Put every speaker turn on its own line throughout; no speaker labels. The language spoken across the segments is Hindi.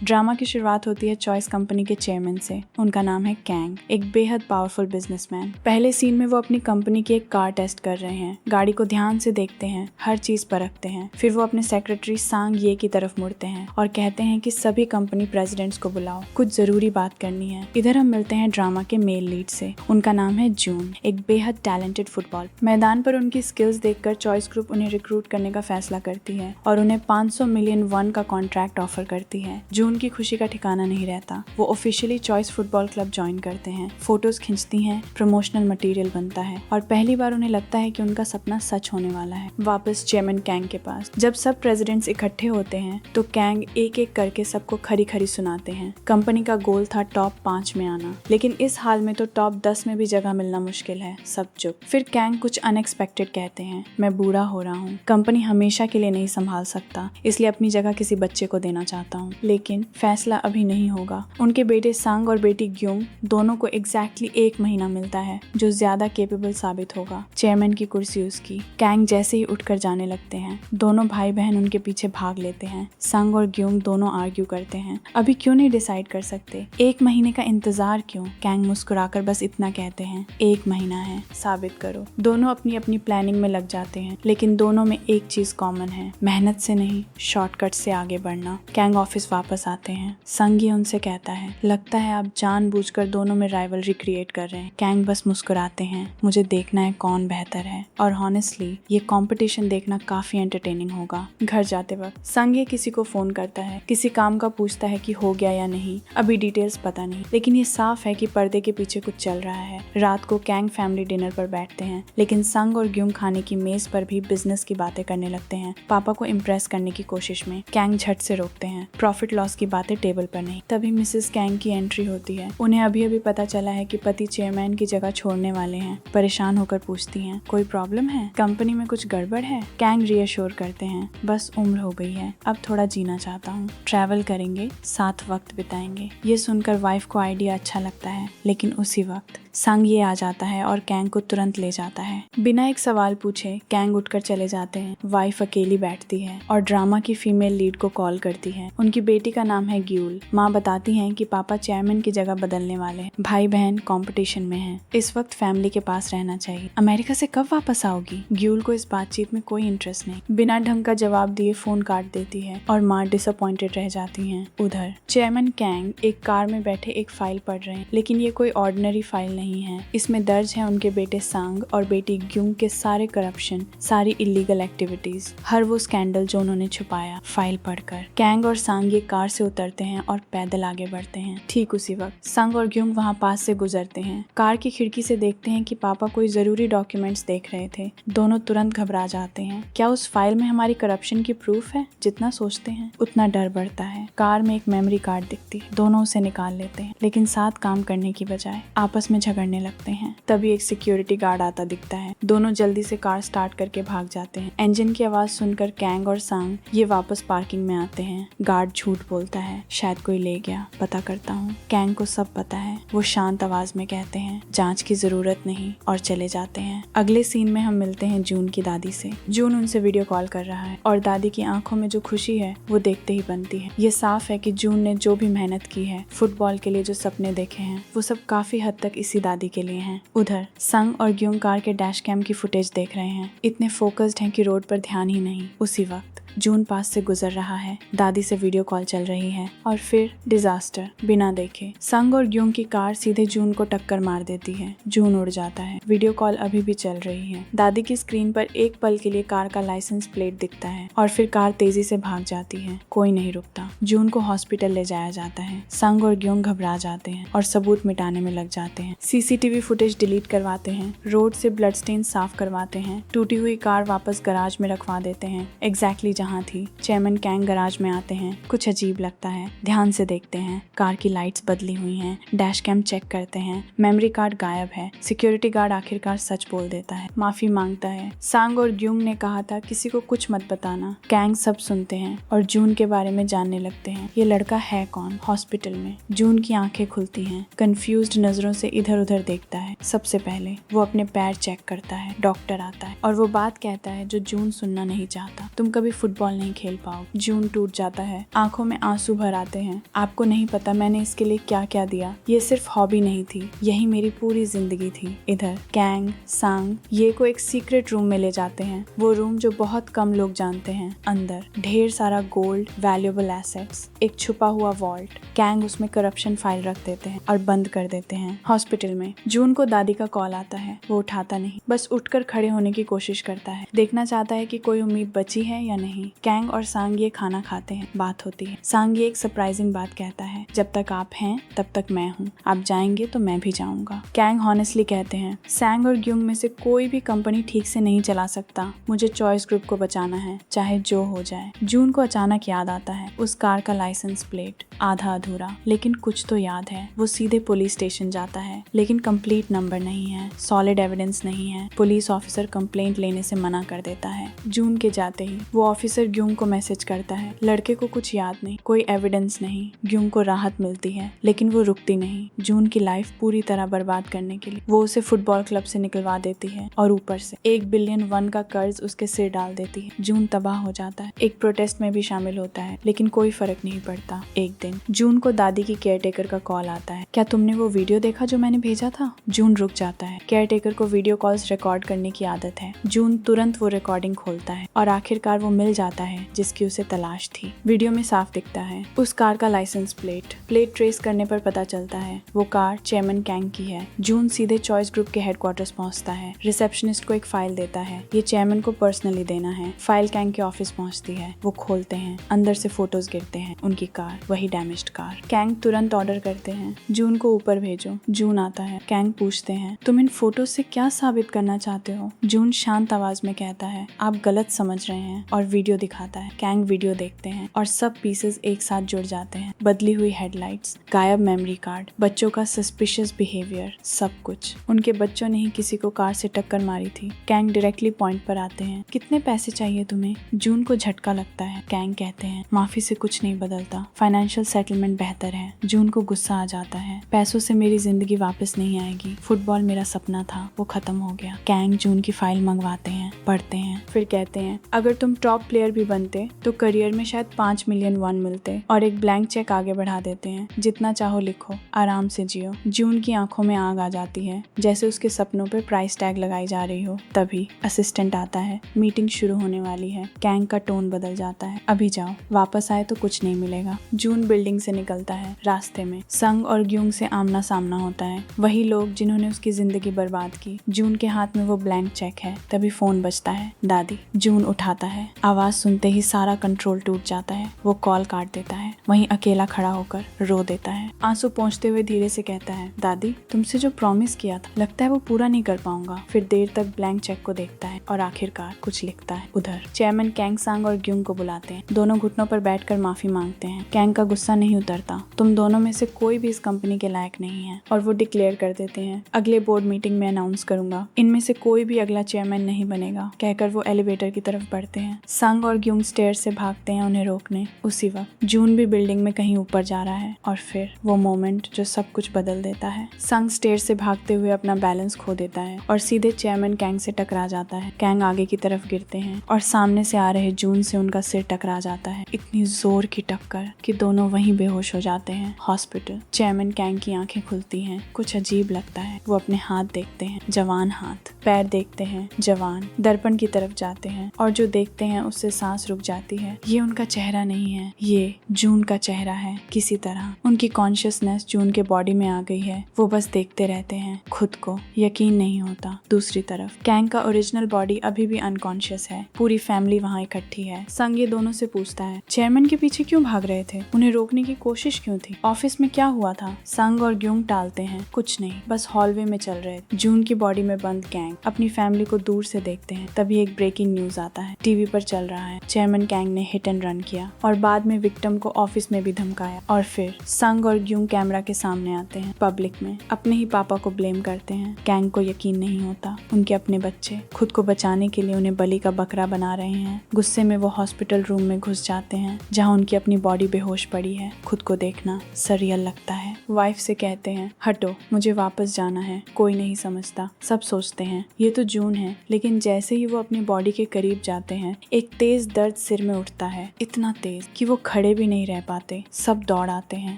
ड्रामा की शुरुआत होती है चॉइस कंपनी के चेयरमैन से। उनका नाम है कैंग, एक बेहद पावरफुल बिजनेसमैन। पहले सीन में वो अपनी कंपनी की एक कार टेस्ट कर रहे हैं। गाड़ी को ध्यान से देखते हैं, हर चीज परखते हैं। फिर वो अपने सेक्रेटरी सांग ये की तरफ मुड़ते हैं और कहते हैं कि सभी कंपनी प्रेसिडेंट्स को बुलाओ, कुछ जरूरी बात करनी है। इधर हम मिलते हैं ड्रामा के मेल लीड से। उनका नाम है जून, एक बेहद टैलेंटेड फुटबॉल। मैदान पर उनकी स्किल्स देखकर चॉइस ग्रुप उन्हें रिक्रूट करने का फैसला करती है और उन्हें 500 मिलियन वन का कॉन्ट्रैक्ट ऑफर करती है। जून की खुशी का ठिकाना नहीं रहता। वो officially choice football club join करते हैं, फोटोज खींचती हैं, प्रमोशनल मटेरियल बनता है और पहली बार उन्हें लगता है कि उनका सपना सच होने वाला है। वापस चेयरमैन कैंग के पास जब सब प्रेसिडेंट्स इकट्ठे होते हैं तो कैंग एक एक करके सबको खरी खरी सुनाते हैं। कंपनी का गोल था टॉप 5 में आना, लेकिन इस हाल में तो टॉप 10 में भी जगह मिलना मुश्किल है। सब चुप। फिर कैंग कुछ अनएक्सपेक्टेड कहते हैं, मैं बूढ़ा हो रहा हूँ, कंपनी हमेशा के लिए नहीं संभाल सकता, इसलिए अपनी जगह किसी बच्चे को देना चाहता हूँ। लेकिन फैसला अभी नहीं होगा। उनके बेटे सांग और बेटी ग्यूंग दोनों को एग्जैक्टली 1 महीना मिलता है, जो ज्यादा केपेबल साबित होगा। चेयरमैन की कुर्सी उसकी। कैंग जैसे ही उठकर जाने लगते हैं, दोनों भाई बहन उनके पीछे भाग लेते हैं। सांग और ग्यूंग दोनों आर्ग्यू करते हैं, अभी क्यों नहीं डिसाइड कर सकते, 1 महीने का इंतजार क्यों? कैंग मुस्कुराकर बस इतना कहते हैं, 1 महीना है, साबित करो। दोनों अपनी अपनी प्लानिंग में लग जाते हैं, लेकिन दोनों में एक चीज कॉमन है, मेहनत से नहीं, शॉर्टकट से आगे बढ़ना। कैंग ऑफिस वापस आते हैं। संग ये उनसे कहता है, लगता है आप जानबूझकर दोनों में राइवलरी क्रिएट कर रहे हैं। कैंग बस मुस्कुराते हैं, मुझे देखना है कौन बेहतर है, और हॉनेस्टली ये कंपटीशन देखना काफी एंटरटेनिंग होगा। घर जाते वक्त संग ये किसी को फोन करता है, किसी काम का पूछता है कि हो गया या नहीं, अभी डिटेल्स पता नहीं, लेकिन ये साफ है कि पर्दे के पीछे कुछ चल रहा है। रात को कैंग फैमिली डिनर पर बैठते हैं, लेकिन संग और ग्यूंग खाने की मेज पर भी बिजनेस की बातें करने लगते हैं। पापा को इम्प्रेस करने की कोशिश में कैंग झट से रोकते हैं, प्रॉफिट लॉस की बातें टेबल पर नहीं। तभी मिसेस कैंग की एंट्री होती है। उन्हें अभी अभी पता चला है कि पति चेयरमैन की जगह छोड़ने वाले हैं। परेशान होकर पूछती हैं, कोई प्रॉब्लम है, कंपनी में कुछ गड़बड़ है? कैंग रीअश्योर करते हैं, बस उम्र हो गई है, अब थोड़ा जीना चाहता हूँ, ट्रैवल करेंगे, साथ वक्त बिताएंगे। ये सुनकर वाइफ को आइडिया अच्छा लगता है, लेकिन उसी वक्त संग ये आ जाता है और कैंग को तुरंत ले जाता है। बिना एक सवाल पूछे कैंग उठकर चले जाते हैं। वाइफ अकेली बैठती है और ड्रामा की फीमेल लीड को कॉल करती है। उनकी बेटी का नाम है ग्यूल। माँ बताती हैं कि पापा चेयरमैन की जगह बदलने वाले हैं, भाई बहन कंपटीशन में हैं, इस वक्त फैमिली के पास रहना चाहिए। अमेरिका से कब वापस आओगी? ग्यूल को इस बातचीत में कोई इंटरेस्ट नहीं, बिना ढंग का जवाब दिए फोन काट देती है और माँ डिसअपॉइंटेड रह जाती है। उधर चेयरमैन कैंग एक कार में बैठे एक फाइल पढ़ रहे हैं, लेकिन ये कोई ऑर्डिनरी फाइल नहीं है। इसमें दर्ज है उनके बेटे सांग और बेटी ग्यूंग के सारे करप्शन, सारी इलीगल एक्टिविटीज, हर वो स्कैंडल जो उन्होंने छुपाया। फाइल पढ़कर कैंग और सांग ये कार से उतरते हैं और पैदल आगे बढ़ते हैं। ठीक उसी वक्त सांग और ग्यूंग वहाँ पास से गुजरते हैं। कार की खिड़की से देखते हैं कि पापा कोई जरूरी डॉक्यूमेंट्स देख रहे थे। दोनों तुरंत घबरा जाते हैं, क्या उस फाइल में हमारी करप्शन की प्रूफ है? जितना सोचते हैं उतना डर बढ़ता है। कार में एक मेमोरी कार्ड दिखती है, दोनों उसे निकाल लेते हैं, लेकिन साथ काम करने की बजाय आपस में झगड़ने लगते हैं। तभी एक सिक्योरिटी गार्ड आता दिखता है। दोनों जल्दी से कार स्टार्ट करके भाग जाते हैं। इंजन की आवाज सुनकर कैंग और सांग ये वापस पार्किंग में आते हैं। गार्ड झूठ बोलता है, शायद कोई ले गया, पता करता हूँ। कैंग को सब पता है। वो शांत आवाज में कहते हैं, जांच की जरूरत नहीं, और चले जाते हैं। अगले सीन में हम मिलते हैं जून की दादी से। जून उनसे वीडियो कॉल कर रहा है और दादी की आंखों में जो खुशी है वो देखते ही बनती है। ये साफ है कि जून ने जो भी मेहनत की है, फुटबॉल के लिए जो सपने देखे हैं, वो सब काफी हद तक इसी दादी के लिए हैं। उधर संग और ग्यूंग कार के डैश कैम की फुटेज देख रहे हैं, इतने फोकस्ड हैं कि रोड पर ध्यान ही नहीं। उसी वक्त जून पास से गुजर रहा है, दादी से वीडियो कॉल चल रही है और फिर डिजास्टर। बिना देखे संग और ग्यूंग की कार सीधे जून को टक्कर मार देती है। जून उड़ जाता है। वीडियो कॉल अभी भी चल रही है। दादी की स्क्रीन पर एक पल के लिए कार का लाइसेंस प्लेट दिखता है और फिर कार तेजी से भाग जाती है। कोई नहीं रुकता। जून को हॉस्पिटल ले जाया जाता है। संग और ग्यूंग घबरा जाते हैं और सबूत मिटाने में लग जाते हैं। सीसीटीवी फुटेज डिलीट करवाते हैं, रोड से ब्लड स्टेन साफ करवाते हैं, टूटी हुई कार वापस गराज में रखवा देते हैं, एग्जैक्टली जहाँ थी। चेयरमैन कैंग गराज में आते हैं। कुछ अजीब लगता है। ध्यान से देखते हैं, कार की लाइट्स बदली हुई हैं। डैश कैम चेक करते हैं, मेमोरी कार्ड गायब है। सिक्योरिटी गार्ड आखिरकार सच बोल देता है, माफी मांगता है। सांग और ग्यूंग ने कहा था किसी को कुछ मत बताना। कैंग सब सुनते हैं और जून के बारे में जानने लगते हैं। ये लड़का है कौन? हॉस्पिटल में जून की आंखें खुलती हैं। कंफ्यूज्ड नजरों से इधर उधर देखता है। सबसे पहले वो अपने पैर चेक करता है। डॉक्टर आता है और वो बात कहता है जो जून सुनना नहीं चाहता, तुम कभी फुटबॉल नहीं खेल पाओगे। जून टूट जाता है, आंखों में आंसू भर आते हैं। आपको नहीं पता मैंने इसके लिए क्या क्या दिया। ये सिर्फ हॉबी नहीं थी, यही मेरी पूरी जिंदगी थी। इधर कैंग, सांग ये को एक सीक्रेट रूम में ले जाते हैं, वो रूम जो बहुत कम लोग जानते हैं। अंदर ढेर सारा गोल्ड, वैल्यूएबल एसेट्स, एक छुपा हुआ वॉल्ट। कैंग उसमें करप्शन फाइल रख देते हैं और बंद कर देते हैं। हॉस्पिटल में जून को दादी का कॉल आता है, वो उठाता नहीं, बस उठकर खड़े होने की कोशिश करता है, देखना चाहता है कि कोई उम्मीद बची है या नहीं। कैंग और सांग ये खाना खाते हैं, बात होती है। सांग ये एक सरप्राइजिंग बात कहता है, जब तक आप हैं तब तक मैं हूँ, आप जाएंगे तो मैं भी जाऊंगा। कैंग हॉनेस्टली कहते हैं, सांग और ग्यूंग में से कोई भी कंपनी ठीक से नहीं चला सकता, मुझे चॉइस ग्रुप को बचाना है, चाहे जो हो जाए। जून को अचानक याद आता है उस कार का लाइसेंस प्लेट, आधा अधूरा लेकिन कुछ तो याद है। वो सीधे पुलिस स्टेशन जाता है, लेकिन कंप्लीट नंबर नहीं है, सॉलिड एविडेंस नहीं है। पुलिस ऑफिसर कंप्लेंट लेने से मना कर देता है। जून के जाते ही वो ऑफिसर ग्यूंग को मैसेज करता है, लड़के को कुछ याद नहीं, कोई एविडेंस नहीं। ग्यूंग को राहत मिलती है, लेकिन वो रुकती नहीं। जून की लाइफ पूरी तरह बर्बाद करने के लिए वो उसे फुटबॉल क्लब से निकलवा देती है और ऊपर से 1 बिलियन वन का कर्ज उसके सिर डाल देती है। जून तबाह हो जाता है, एक प्रोटेस्ट में भी शामिल होता है, लेकिन कोई फर्क नहीं पड़ता। एक दिन जून को दादी की केयरटेकर का कॉल आता है, क्या तुमने वो वीडियो देखा जो मैंने भेजा था? जून रुक जाता है, केयरटेकर को वीडियो कॉल्स रिकॉर्ड करने की आदत है। जून तुरंत वो रिकॉर्डिंग खोलता है और आखिरकार वो मिल जाता है जिसकी उसे तलाश थी। वीडियो में साफ दिखता है उस कार का लाइसेंस प्लेट ट्रेस करने पर पता चलता है वो कार चेयरमैन कैंग की है। जून सीधे चॉइस ग्रुप के हेडक्वार्टर्स पहुंचता है, रिसेप्शनिस्ट को एक फाइल देता है, ये चेयरमैन को पर्सनली देना है। फाइल कैंग के ऑफिस पहुंचती है, वो खोलते हैं, अंदर से फोटोज गिरते हैं, उनकी कार, वही डैमेज्ड कार। कैंग तुरंत ऑर्डर करते हैं, जून को ऊपर भेजो। जून आता है, कैंग पूछते हैं, तुम इन फोटो से क्या साबित करना चाहते हो? जून शांत आवाज में कहता है, आप गलत समझ रहे हैं, और वीडियो दिखाता है। कैंग वीडियो देखते हैं और सब पीसेस एक साथ जुड़ जाते हैं। बदली हुई हेडलाइट्स, गायब मेमोरी कार्ड, बच्चों का सस्पिशियस बिहेवियर, सब कुछ। उनके बच्चों ने ही किसी को कार से टक्कर मारी थी। कैंग डायरेक्टली पॉइंट पर आते हैं, कितने पैसे चाहिए तुम्हें? जून को झटका लगता है। कैंग कहते हैं, माफी से कुछ नहीं बदलता, फाइनेंशियल सेटलमेंट बेहतर है। जून को गुस्सा आ जाता है, पैसों से मेरी जिंदगी वापस नहीं आएगी, फुटबॉल मेरा सपना था, वो खत्म हो गया। कैंग जून की फाइल मंगवाते हैं, पढ़ते हैं, फिर कहते हैं, अगर तुम टॉप प्लेयर भी बनते तो करियर में शायद 5 मिलियन वन मिलते, और एक ब्लैंक चेक आगे बढ़ा देते हैं, जितना चाहो लिखो, आराम से जियो। जून की आंखों में आग आ जाती है, जैसे उसके सपनों पे प्राइस टैग लगाई जा रही हो। तभी असिस्टेंट आता है, मीटिंग शुरू होने वाली है। कैंग का टोन बदल जाता है, अभी जाओ, वापस आए तो कुछ नहीं मिलेगा। जून बिल्डिंग से निकलता है, रास्ते में संग और ग्यूंग से आमना सामना होता है, वही लोग जिन्होंने उसकी जिंदगी बर्बाद की। जून के हाथ में वो ब्लैंक चेक है। तभी फोन बजता है, दादी। जून उठाता है, आवाज सुनते ही सारा कंट्रोल टूट जाता है, वो कॉल काट देता है, वहीं अकेला खड़ा होकर रो देता है। आंसू पोंछते हुए धीरे से कहता है, दादी तुमसे जो प्रॉमिस किया था लगता है वो पूरा नहीं कर पाऊंगा। फिर देर तक ब्लैंक चेक को देखता है और आखिरकार कुछ लिखता है। उधर चेयरमैन कैंग, सांग और ग्यूंग को बुलाते हैं, दोनों घुटनों पर बैठकर माफी मांगते हैं। कैंग का गुस्सा नहीं उतरता, तुम दोनों में से कोई भी इस कंपनी के लायक नहीं है, और वो डिक्लेयर कर देते हैं, अगले बोर्ड मीटिंग में अनाउंस करूंगा, इनमें से कोई भी अगला चेयरमैन नहीं बनेगा। कहकर वो एलिवेटर की तरफ बढ़ते हैं। संग और ग्यूंग स्टेयर से भागते हैं उन्हें रोकने। उसी वक्त जून भी बिल्डिंग में कहीं ऊपर जा रहा है, और फिर वो मोमेंट जो सब कुछ बदल देता है। संग स्टेयर से भागते हुए अपना बैलेंस खो देता है और सीधे चेयरमैन कैंग से टकरा जाता है। कैंग आगे की तरफ गिरते हैं और सामने से आ रहे जून से उनका सिर टकरा जाता है। इतनी जोर की टक्कर कि दोनों वहीं बेहोश हो जाते हैं। हॉस्पिटल। चेयरमैन कैंग की आंखें खुलती हैं, कुछ अजीब लगता है। वो अपने हाथ देखते हैं, जवान हाथ, पैर देखते हैं, जवान। दर्पण की तरफ जाते हैं और जो देखते हैं उससे सांस रुक जाती है। ये उनका चेहरा नहीं है, ये जून का चेहरा है। किसी तरह उनकी कॉन्शियसनेस जून के बॉडी में आ गई है। वो बस देखते रहते हैं, खुद को यकीन नहीं होता। दूसरी तरफ कैंग का ओरिजिनल बॉडी अभी भी अनकॉन्शियस है। पूरी फैमिली वहाँ इकट्ठी है। संग ये दोनों से पूछता है, चेयरमैन के पीछे क्यों भाग रहे थे? उन्हें रोकने की कोशिश क्यों थी? ऑफिस में क्या हुआ था? संग और ग्यूंग टालते हैं, कुछ नहीं, बस हॉलवे में चल रहे। जून की बॉडी में बंद कैंग अपनी फैमिली को दूर से देखते हैं। तभी एक ब्रेकिंग न्यूज आता है, टीवी पर चल रहा है, चेयरमैन कैंग ने हिट एंड रन किया और बाद में विक्टिम को ऑफिस में भी धमकाया। और फिर संग और ग्यूंग कैमरा के सामने आते हैं, पब्लिक में अपने ही पापा को ब्लेम करते हैं। कैंग को यकीन नहीं होता, उनके अपने बच्चे खुद को बचाने के लिए उन्हें बलि का बकरा बना रहे हैं। गुस्से में वो हॉस्पिटल रूम में घुस जाते हैं, जहाँ उनकी अपनी बॉडी बेहोश पड़ी है। खुद को देखना सरियल लगता है। वाइफ से कहते हैं हटो, मुझे वापस जाना है, कोई नहीं समझता। सब सोचते हैं ये तो जून है, लेकिन जैसे ही वो अपनी बॉडी के करीब जाते हैं एक तेज दर्द सिर में उठता है, इतना तेज कि वो खड़े भी नहीं रह पाते। सब दौड़ आते हैं,